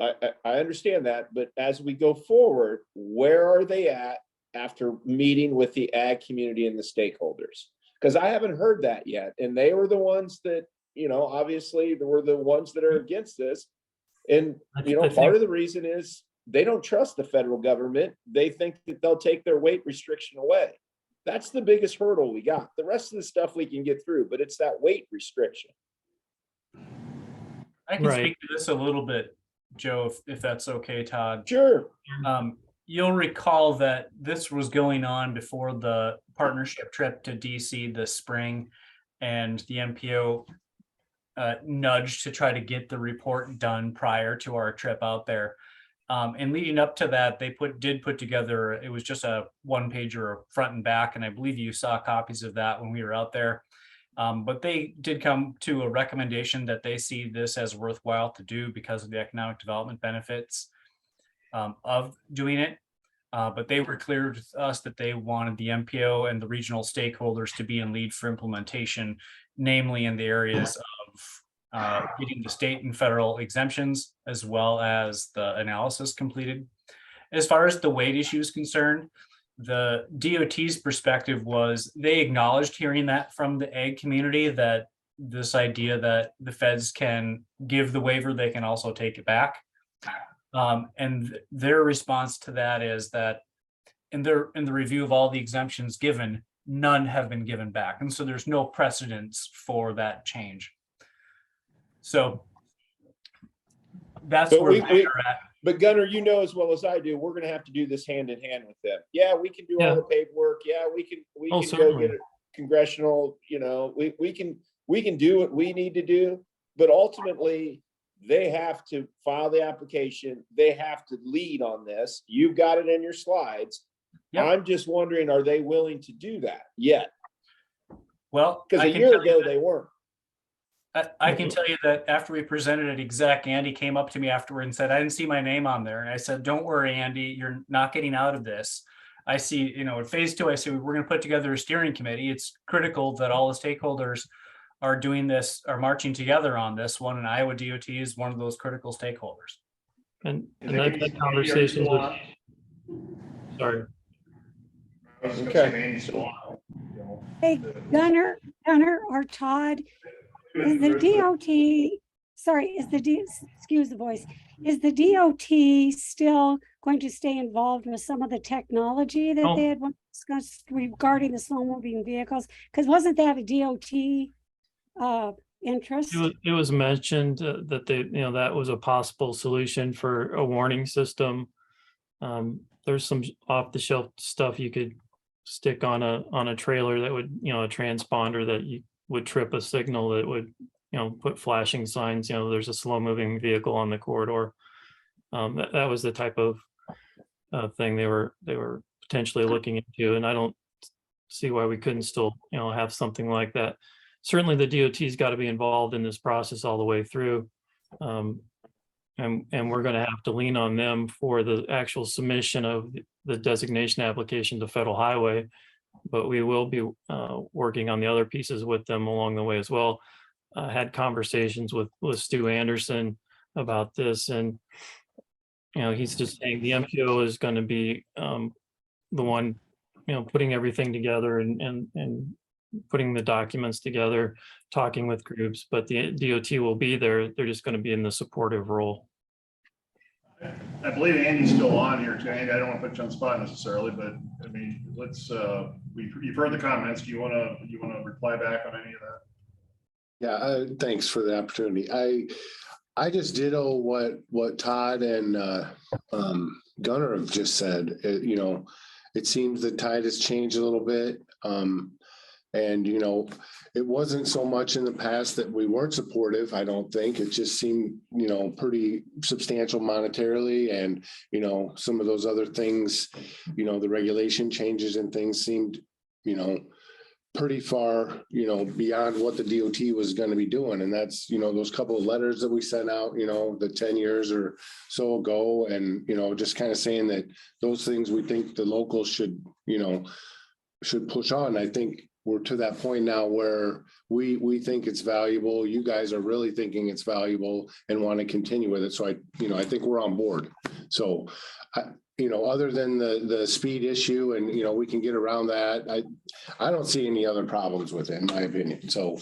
I understand that, but as we go forward, where are they at after meeting with the ag community and the stakeholders? Because I haven't heard that yet, and they were the ones that, obviously they were the ones that are against this. And, part of the reason is they don't trust the federal government. They think that they'll take their weight restriction away. That's the biggest hurdle we got. The rest of the stuff we can get through, but it's that weight restriction. I can speak to this a little bit, Joe, if that's okay, Todd. Sure. You'll recall that this was going on before the partnership trip to DC this spring, and the MPO nudged to try to get the report done prior to our trip out there. And leading up to that, they did put together, it was just a one-pager front and back, and I believe you saw copies of that when we were out there. But they did come to a recommendation that they see this as worthwhile to do because of the economic development benefits of doing it. But they were clear to us that they wanted the MPO and the regional stakeholders to be in lead for implementation, namely in the areas of getting the state and federal exemptions, as well as the analysis completed. As far as the weight issue is concerned, the DOT's perspective was they acknowledged hearing that from the ag community, that this idea that the feds can give the waiver, they can also take it back. And their response to that is that in the review of all the exemptions given, none have been given back. And so there's no precedence for that change. So that's where they're at. But Gunnar, as well as I do, we're going to have to do this hand in hand with them. Yeah, we can do all the paperwork. Yeah, we can go get a congressional, we can do what we need to do, but ultimately they have to file the application. They have to lead on this. You've got it in your slides. Yep. I'm just wondering, are they willing to do that yet? Well, because a year ago they weren't. I can tell you that after we presented at exec, Andy came up to me afterward and said, I didn't see my name on there. And I said, don't worry, Andy, you're not getting out of this. I see, at phase 2, I said, we're going to put together a steering committee. It's critical that all the stakeholders are doing this, are marching together on this one. And Iowa DOT is one of those critical stakeholders. And Is I've Andy- had Andy, conversations are you with, still on? sorry, I was gonna Okay. say, Andy's still on. Hey, Gunner or Todd, is the DOT, sorry, excuse the voice, is the DOT still going to stay involved with some of the technology that they had discussed regarding the slow moving vehicles? Because wasn't that a DOT interest? it was mentioned that they, that was a possible solution for a warning system. There's some off the shelf stuff you could stick on a trailer that would, a transponder that you would trip a signal that would, put flashing signs, there's a slow moving vehicle on the corridor. That was the type of thing they were potentially looking into, and I don't see why we couldn't still, have something like that. Certainly the DOT's got to be involved in this process all the way through. And we're going to have to lean on them for the actual submission of the designation application to Federal Highway, but we will be working on the other pieces with them along the way as well. Had conversations with Stu Anderson about this, and he's just saying the MPO is going to be the one, putting everything together and putting the documents together, talking with groups, but the DOT will be there. They're just going to be in the supportive role. I believe Andy's still on here too. Andy, I don't want to put you on the spot necessarily, but I mean, let's, you've heard the comments. Do you want to reply back on any of that? Yeah, thanks for the opportunity. I just ditto what Todd and Gunnar have just said. It seems the tide has changed a little bit. And, it wasn't so much in the past that we weren't supportive. I don't think. It just seemed, pretty substantial monetarily, and, some of those other things, the regulation changes and things seemed, pretty far, beyond what the DOT was going to be doing. And that's, those couple of letters that we sent out, the 10 years or so ago, and, just kind of saying that those things we think the locals should push on. I think we're to that point now where we think it's valuable. You guys are really thinking it's valuable and want to continue with it. So I think we're on board. So, other than the speed issue, and, we can get around that. I don't see any other problems with it, in my opinion. So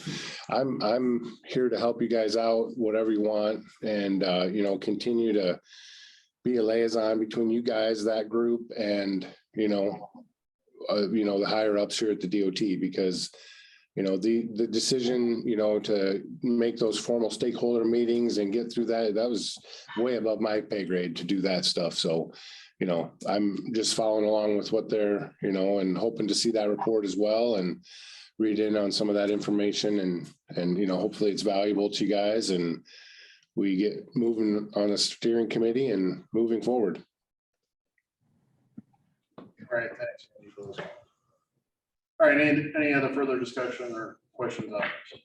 I'm here to help you guys out, whatever you want, and, continue to be a liaison between you guys, that group, and, the higher ups here at the DOT, because, the decision, to make those formal stakeholder meetings and get through that was way above my pay grade to do that stuff. So, I'm just following along with what they're, and hoping to see that report as well and read in on some of that information, and, hopefully it's valuable to you guys, and we get moving on a steering committee and moving forward. All right, thanks, Andy, for those. All right, any other further discussion or questions on this?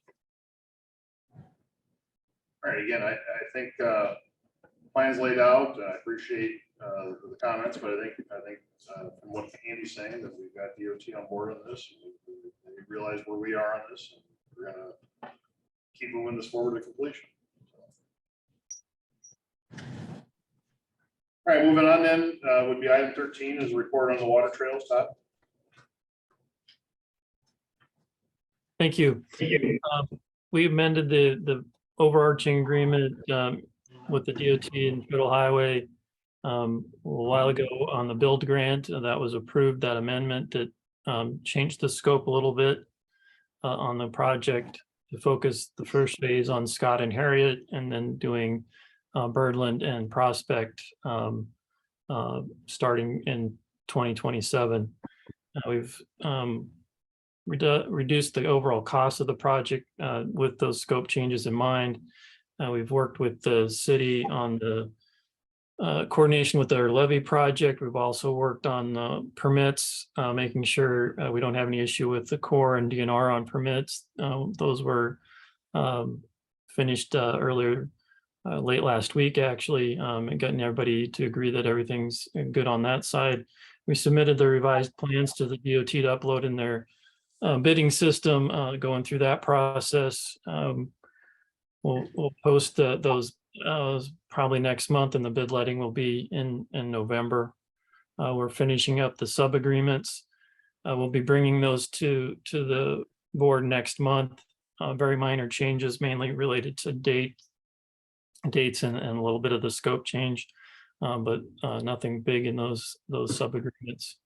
All right, again, I think plans laid out. I appreciate the comments, but I think from what Andy's saying, that we've got DOT on board on this. We realize where we are on this, and we're gonna keep moving this forward to completion. All right, moving on then, would be item 13 is a report on the water trails. Todd? Thank you. We amended the overarching agreement with the DOT and Federal Highway a while ago on the build grant. That was approved, that amendment that changed the scope a little bit on the project to focus the first phase on Scott and Harriet, and then doing Birdland and Prospect starting in 2027. We've reduced the overall cost of the project with those scope changes in mind. We've worked with the city on the coordination with their levy project. We've also worked on permits, making sure we don't have any issue with the Corps and DNR on permits. Those were finished earlier, late last week, actually, and getting everybody to agree that everything's good on that side. We submitted the revised plans to the DOT to upload in their bidding system, going through that process. We'll post those probably next month, and the bid letting will be in November. We're finishing up the sub-agreements. We'll be bringing those to the board next month. Very minor changes, mainly related to dates and a little bit of the scope change, but nothing big in those sub-agreements.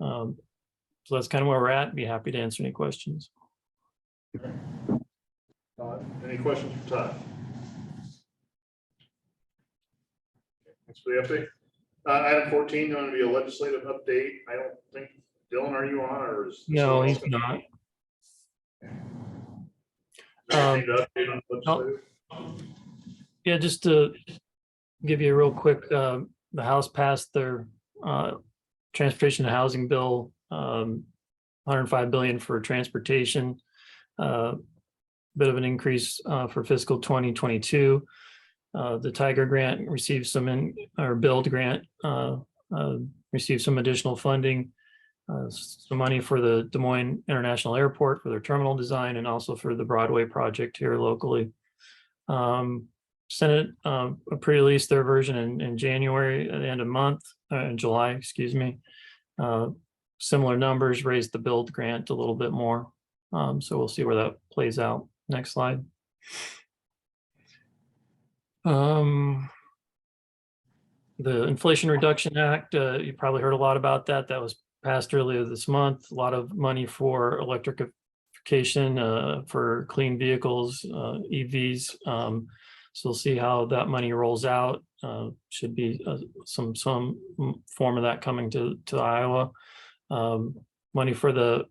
So that's kind of where we're at. Be happy to answer any questions. Any questions for Todd? Thanks for the update. Item 14, going to be a legislative update. I don't think, Dylan, are you on or is? No, he's not. Anything to update on legislative? Yeah, just to give you a real quick, the House passed their transportation and housing bill, 105 billion for transportation. Bit of an increase for fiscal 2022. The Tiger grant received some build grant received some additional funding, some money for the Des Moines International Airport for their terminal design and also for the Broadway project here locally. Senate pre-released their version in January at the end of month, in July, excuse me. Similar numbers, raised the build grant a little bit more. So we'll see where that plays out. Next slide. The Inflation Reduction Act, you probably heard a lot about that. That was passed earlier this month. A lot of money for electrification, for clean vehicles, EVs. So we'll see how that money rolls out. Should be some form of that coming to Iowa. Money for the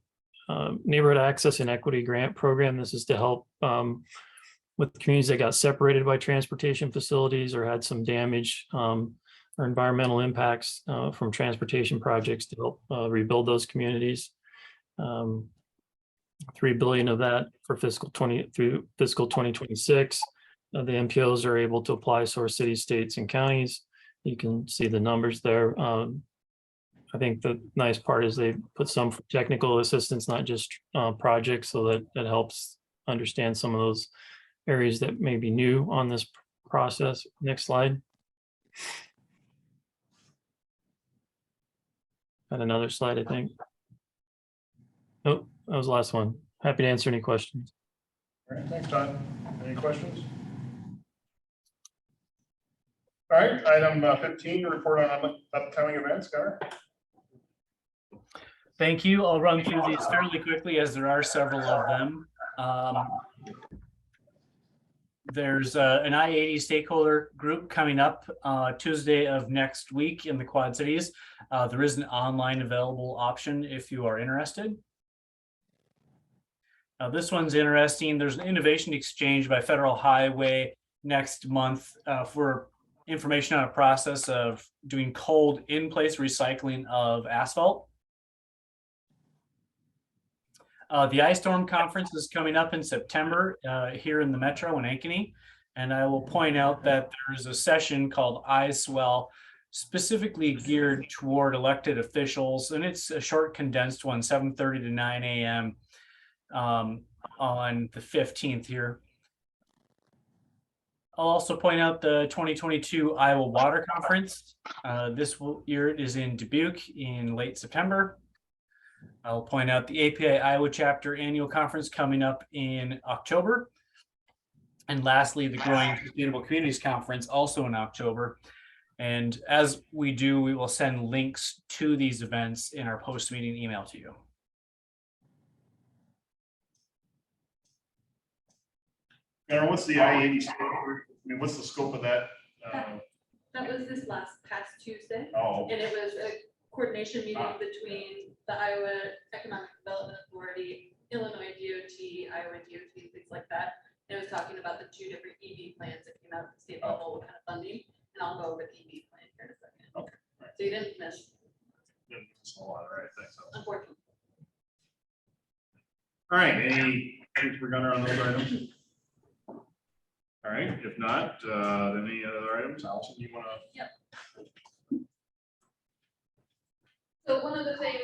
Neighborhood Access and Equity Grant Program. This is to help with communities that got separated by transportation facilities or had some damage or environmental impacts from transportation projects to help rebuild those communities. 3 billion of that for fiscal 2026. The MPOs are able to apply, source cities, states, and counties. You can see the numbers there. I think the nice part is they put some technical assistance, not just projects, so that helps understand some of those areas that may be new on this process. Next slide. Got another slide, I think. Nope, that was the last one. Happy to answer any questions. All right, thanks, Todd. Any questions? All right, item 15, report on upcoming events, Gar. Thank you. I'll run through these fairly quickly as there are several of them. There's an I-80 stakeholder group coming up Tuesday of next week in the Quad Cities. There is an online available option if you are interested. This one's interesting. There's an innovation exchange by Federal Highway next month for information on a process of doing cold in-place recycling of asphalt. The Ice Storm Conference is coming up in September here in the Metro in Ankeny. And I will point out that there is a session called iSwell, specifically geared toward elected officials. And it's a short condensed one, 7:30 to 9 a.m. On the 15th here. I'll also point out the 2022 Iowa Water Conference. This year is in Dubuque in late September. I'll point out the API Iowa Chapter Annual Conference coming up in October. And lastly, the Growing Sustainable Communities Conference also in October. And as we do, we will send links to these events in our post-meeting email to you. Aaron, what's the I-80 scope? I mean, what's the scope of that? That was this past Tuesday. Oh, And it was a coordination meeting between the Iowa Economic Development Authority, Illinois DOT, Iowa DOT, things like that. And it was talking about the 2 different EV plans that came out at the state level, what kind of funding, and I'll go over the EV plan here in a second. okay. Right. So you didn't miss, A lot, all right, thanks. unfortunately. All right, any things for Gunnar on those items? All right, if not, then any other items? Allison, you want to? Yep. So one of the things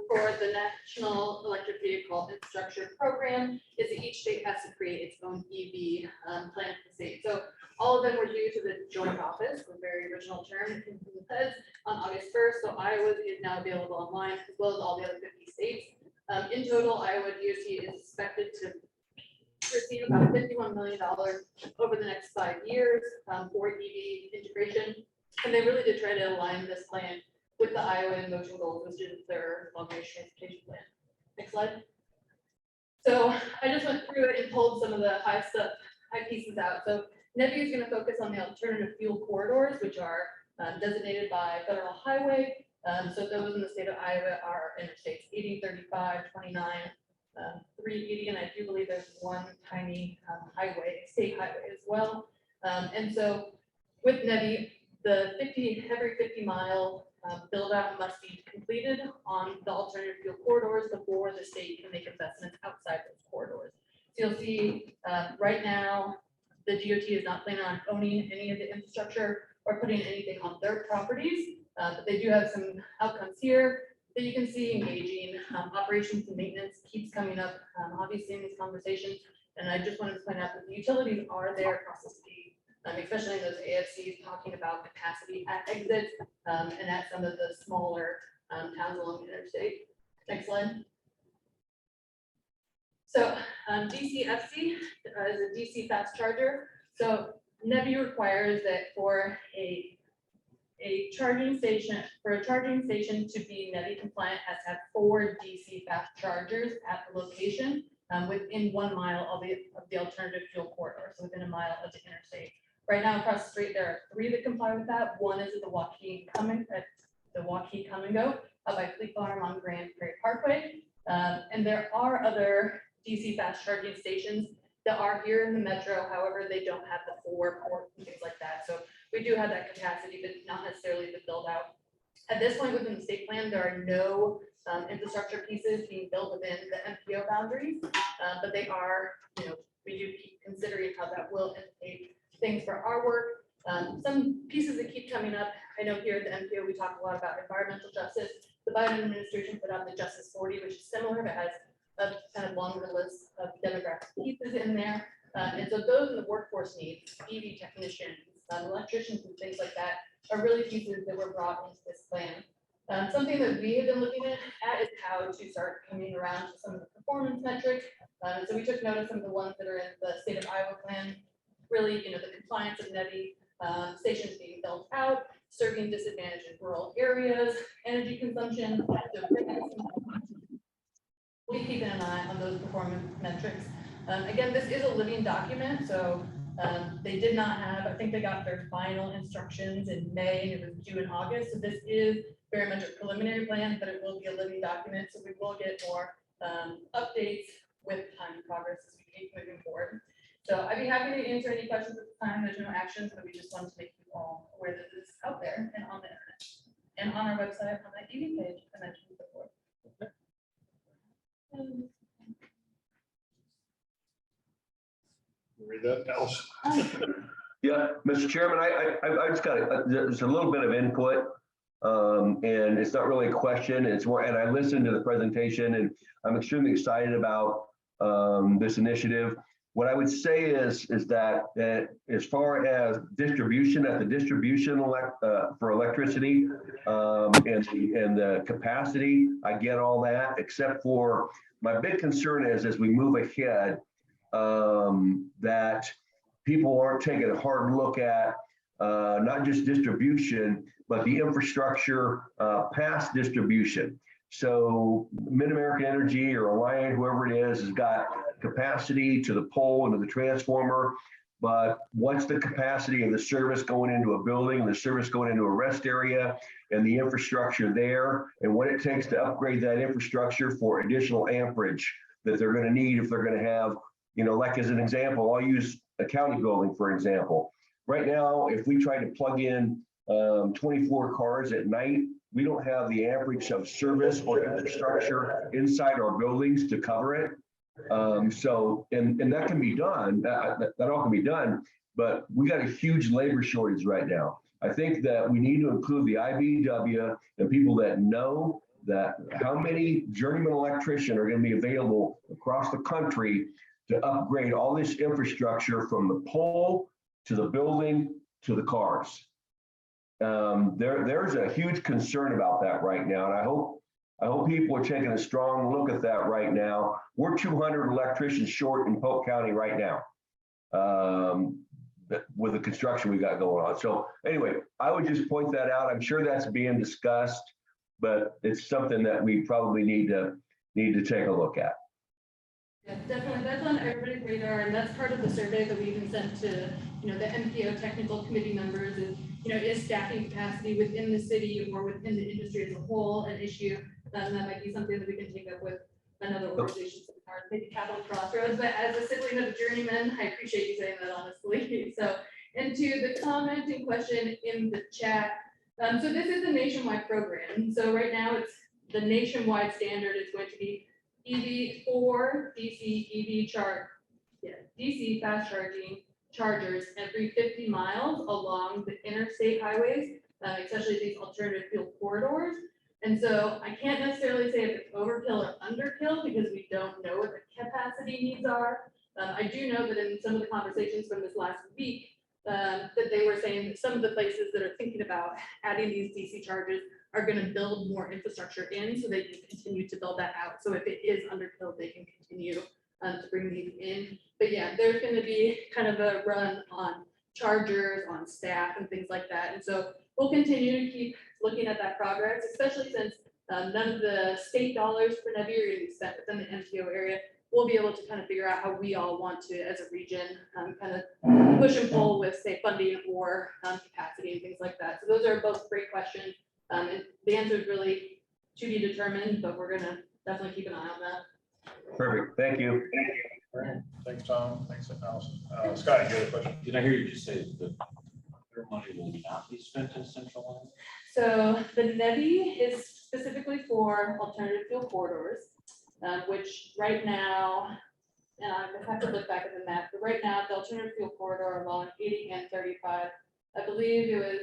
for the National Electric Vehicle Infrastructure Program is that each state has to create its own EV plan for the state. So all of them were original term in the feds on August 1st. So Iowa is now available online as well as all the other 50 states. In total, Iowa DOT is expected to receive about $51 million over the next 5 years for EV integration. And they really did try to align this plan with the Iowa in Motion goals, which is their long-range transportation plan. Next slide. So I just went through it and pulled some of the high pieces out. So NEVI is going to focus on the alternative fuel corridors, which are designated by federal highway. So those in the state of Iowa are interstates 80, 35, 29, 380, and I do believe there's one tiny state highway as well. And so with NEVI, every 50-mile build out must be completed on the alternative fuel corridors before the state can make investments outside those corridors. So you'll see right now, the DOT is not planning on owning any of the infrastructure or putting anything on their properties, but they do have some outcomes here that you can see engaging. Operations and maintenance keeps coming up, obviously in these conversations. And I just wanted to point out that the utilities are there across the state, especially in those AFCs talking about capacity at exits and at some of the smaller towns along the interstate. Next slide. So DCFC is a DC fast charger. So NEVI requires that for a charging station to be NEVI compliant, has to have 4 DC fast chargers at the location within 1 mile of the alternative fuel corridor, so within a mile of the interstate. Right now across the street, there are 3 that comply with that. One is at the Waukee Come and Go up by Fleet Farm on Grand Prairie Parkway. And there are other DC fast charging stations that are here in the metro. However, they don't have the 4 ports and things like that. So we do have that capacity, but not necessarily the build out. At this point within the state plan, there are no infrastructure pieces being built within the MPO boundaries, but they are, we do keep considering how that will implicate things for our work. Some pieces that keep coming up. I know here at the MPO, we talk a lot about environmental justice. The Biden administration put out the Justice 40, which is similar, but has a kind of longer list of demographic pieces in there. And so those are the workforce needs, EV technicians, electricians and things like that are really pieces that were brought into this plan. Something that we have been looking at is how to start coming around to some of the performance metrics. So we took note of some of the ones that are in the state of Iowa plan. Really, the compliance of NEVI, stations being built out, serving disadvantaged rural areas, energy consumption. We keep an eye on those performance metrics. Again, this is a living document, so they did not have, I think they got their final instructions in May, and it was due in August. So this is very much a preliminary plan, but it will be a living document. So we will get more updates with time and progress as we keep moving forward. So I'd be happy to answer any questions at the time. There's no actions, but we just wanted to make you all aware that this is out there and on the internet and on our website on that EV page I mentioned before. Read that, Nelson. Yeah, Mr. Chairman, I just got, there's a little bit of input. And it's not really a question, it's more, and I listened to the presentation and I'm extremely excited about this initiative. What I would say is that as far as distribution at the distribution for electricity and the capacity, I get all that, except for my big concern is as we move ahead, that people aren't taking a hard look at not just distribution, but the infrastructure past distribution. So Mid-American Energy or Alliant, whoever it is, has got capacity to the pole and to the transformer, but what's the capacity of the service going into a building and the service going into a rest area and the infrastructure there and what it takes to upgrade that infrastructure for additional amperage that they're going to need if they're going to have, like as an example, I'll use a county building, for example. Right now, if we try to plug in 24 cars at night, we don't have the amperage of service or infrastructure inside our buildings to cover it. So that can be done, that all can be done, but we got a huge labor shortage right now. I think that we need to include the IBEW and people that know that how many journeyman electricians are going to be available across the country to upgrade all this infrastructure from the pole to the building to the cars. there's a huge concern about that right now. And I hope people are taking a strong look at that right now. We're 200 electricians short in Polk County right now. With the construction we got going on. So anyway, I would just point that out. I'm sure that's being discussed, but it's something that we probably need to take a look at. Yeah, definitely. That's on everybody's radar, and that's part of the survey that we even sent to, the MPO technical committee members is, is staffing capacity within the city or within the industry as a whole an issue? That might be something that we can take up with another organization, maybe Capital Crossroads, but as a sibling of a journeyman, I appreciate you saying that honestly. So, and to the comment and question in the chat, so this is a nationwide program. So right now it's the nationwide standard is going to be EV4 DC DC fast charging chargers every 50 miles along the interstate highways, especially these alternative fuel corridors. And so I can't necessarily say if it's overkill or underkill because we don't know what the capacity needs are. I do know that in some of the conversations from this last week, that they were saying that some of the places that are thinking about adding these DC chargers are going to build more infrastructure in so they can continue to build that out. So if it is underkill, they can continue to bring these in. But yeah, there's going to be kind of a run on chargers, on staff and things like that. And so we'll continue to keep looking at that progress, especially since none of the state dollars for NEVI are going to be spent within the MTO area. We'll be able to kind of figure out how we all want to, as a region, kind of push and pull with, say, funding or capacity and things like that. So those are both great questions. And the answer is really to be determined, but we're going to definitely keep an eye on that. Perfect. Thank you. All right. Thanks, Tom. Thanks, Allison. Scott, you had a question? Did I hear you just say that their money will not be spent in Central Line? So the NEVI is specifically for alternative fuel corridors, which right now, and I have to look back at the map, but right now the alternative fuel corridor along 80 and 35, I believe it was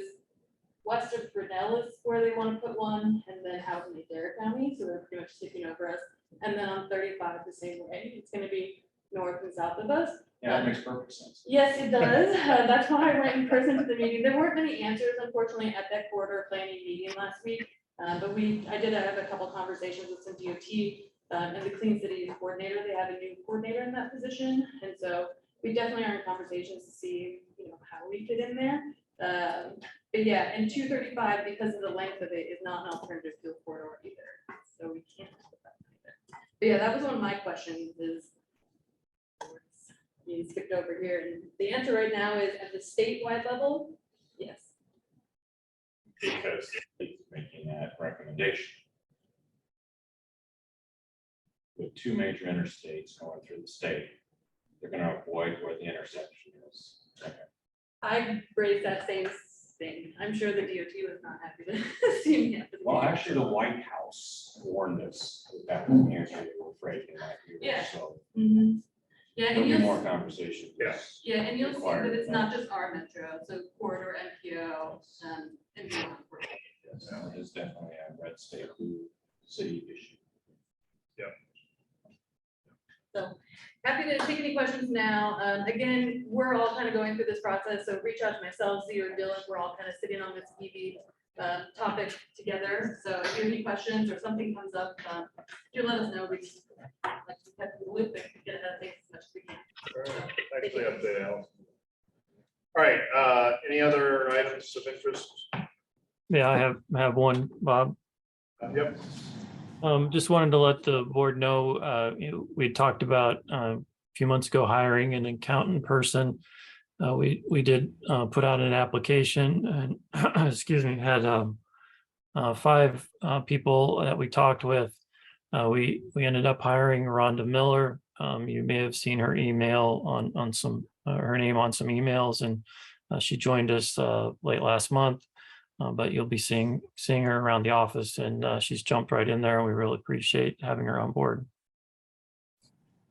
west of Grinnell is where they want to put one, and then Houghton and Adair County, so they're pretty much skipping over us. And then on 35 the same way, it's going to be north and south of us. Yeah, that makes perfect sense. Yes, it does. That's why I went in person to the meeting. There weren't many answers, unfortunately, at that corridor planning meeting last week. But I did have a couple conversations with some DOT and the Clean Cities coordinator. They have a new coordinator in that position, and so we definitely are in conversations to see, how we fit in there. But yeah, and 235, because of the length of it, is not an alternative fuel corridor either. So we can't put that either. But yeah, that was one of my questions is being skipped over here. And the answer right now is at the statewide level, yes. Because he's making that recommendation. With two major interstates going through the state, they're going to avoid where the intersection is. I raised that same thing. I'm sure the DOT was not happy to see me. Well, actually, the White House warned us that was the answer they were afraid they might hear. Yeah. So yeah, there'll and be you'll more conversation. yeah, and you'll see that it's not just our metro, so corridor, MPO, and beyond. So it is definitely a red state blue city issue. So happy to take any questions now. Again, we're all kind of going through this process, so reach out to myself, Z or Dylan. We're all kind of sitting on this EV topic together. So if you have any questions or something comes up, do let us know. We just like to keep the loop and get ahead of things as much as we can. All right. Thanks for the update, Allison. All right. Any other items of interest? Yeah, I have one, Bob. Yep. Just wanted to let the board know, we talked about a few months ago hiring an accountant person. We did put out an application and excuse me, had 5 people that we talked with. We ended up hiring Rhonda Miller. You may have seen her email on some her name on some emails, and she joined us late last month. But you'll be seeing her around the office, and she's jumped right in there, and we really appreciate having her on board.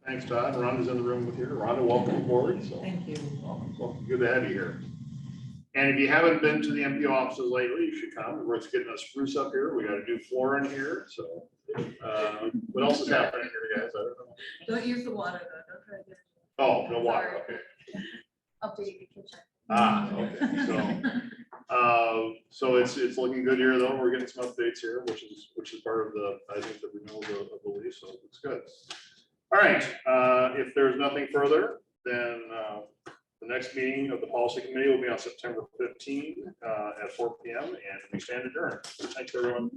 Thanks, Todd. Rhonda's in the room with you. Rhonda, welcome aboard. So, Thank you. welcome. Good to have you here. And if you haven't been to the MPO offices lately, you should come. We're getting a spruce up here. We got a new floor in here. So what else is happening here, guys? I don't know. Don't use the water though. Don't try to get. Oh, no water. Okay. Update the kitchen. Okay. So So it's looking good here, though. We're getting some updates here, which is part of the, I think, the renewal of the lease, so it's good. All right, if there's nothing further, then the next meeting of the policy committee will be on September 15 at 4 p.m. and we stand adjourned. Thanks, everyone.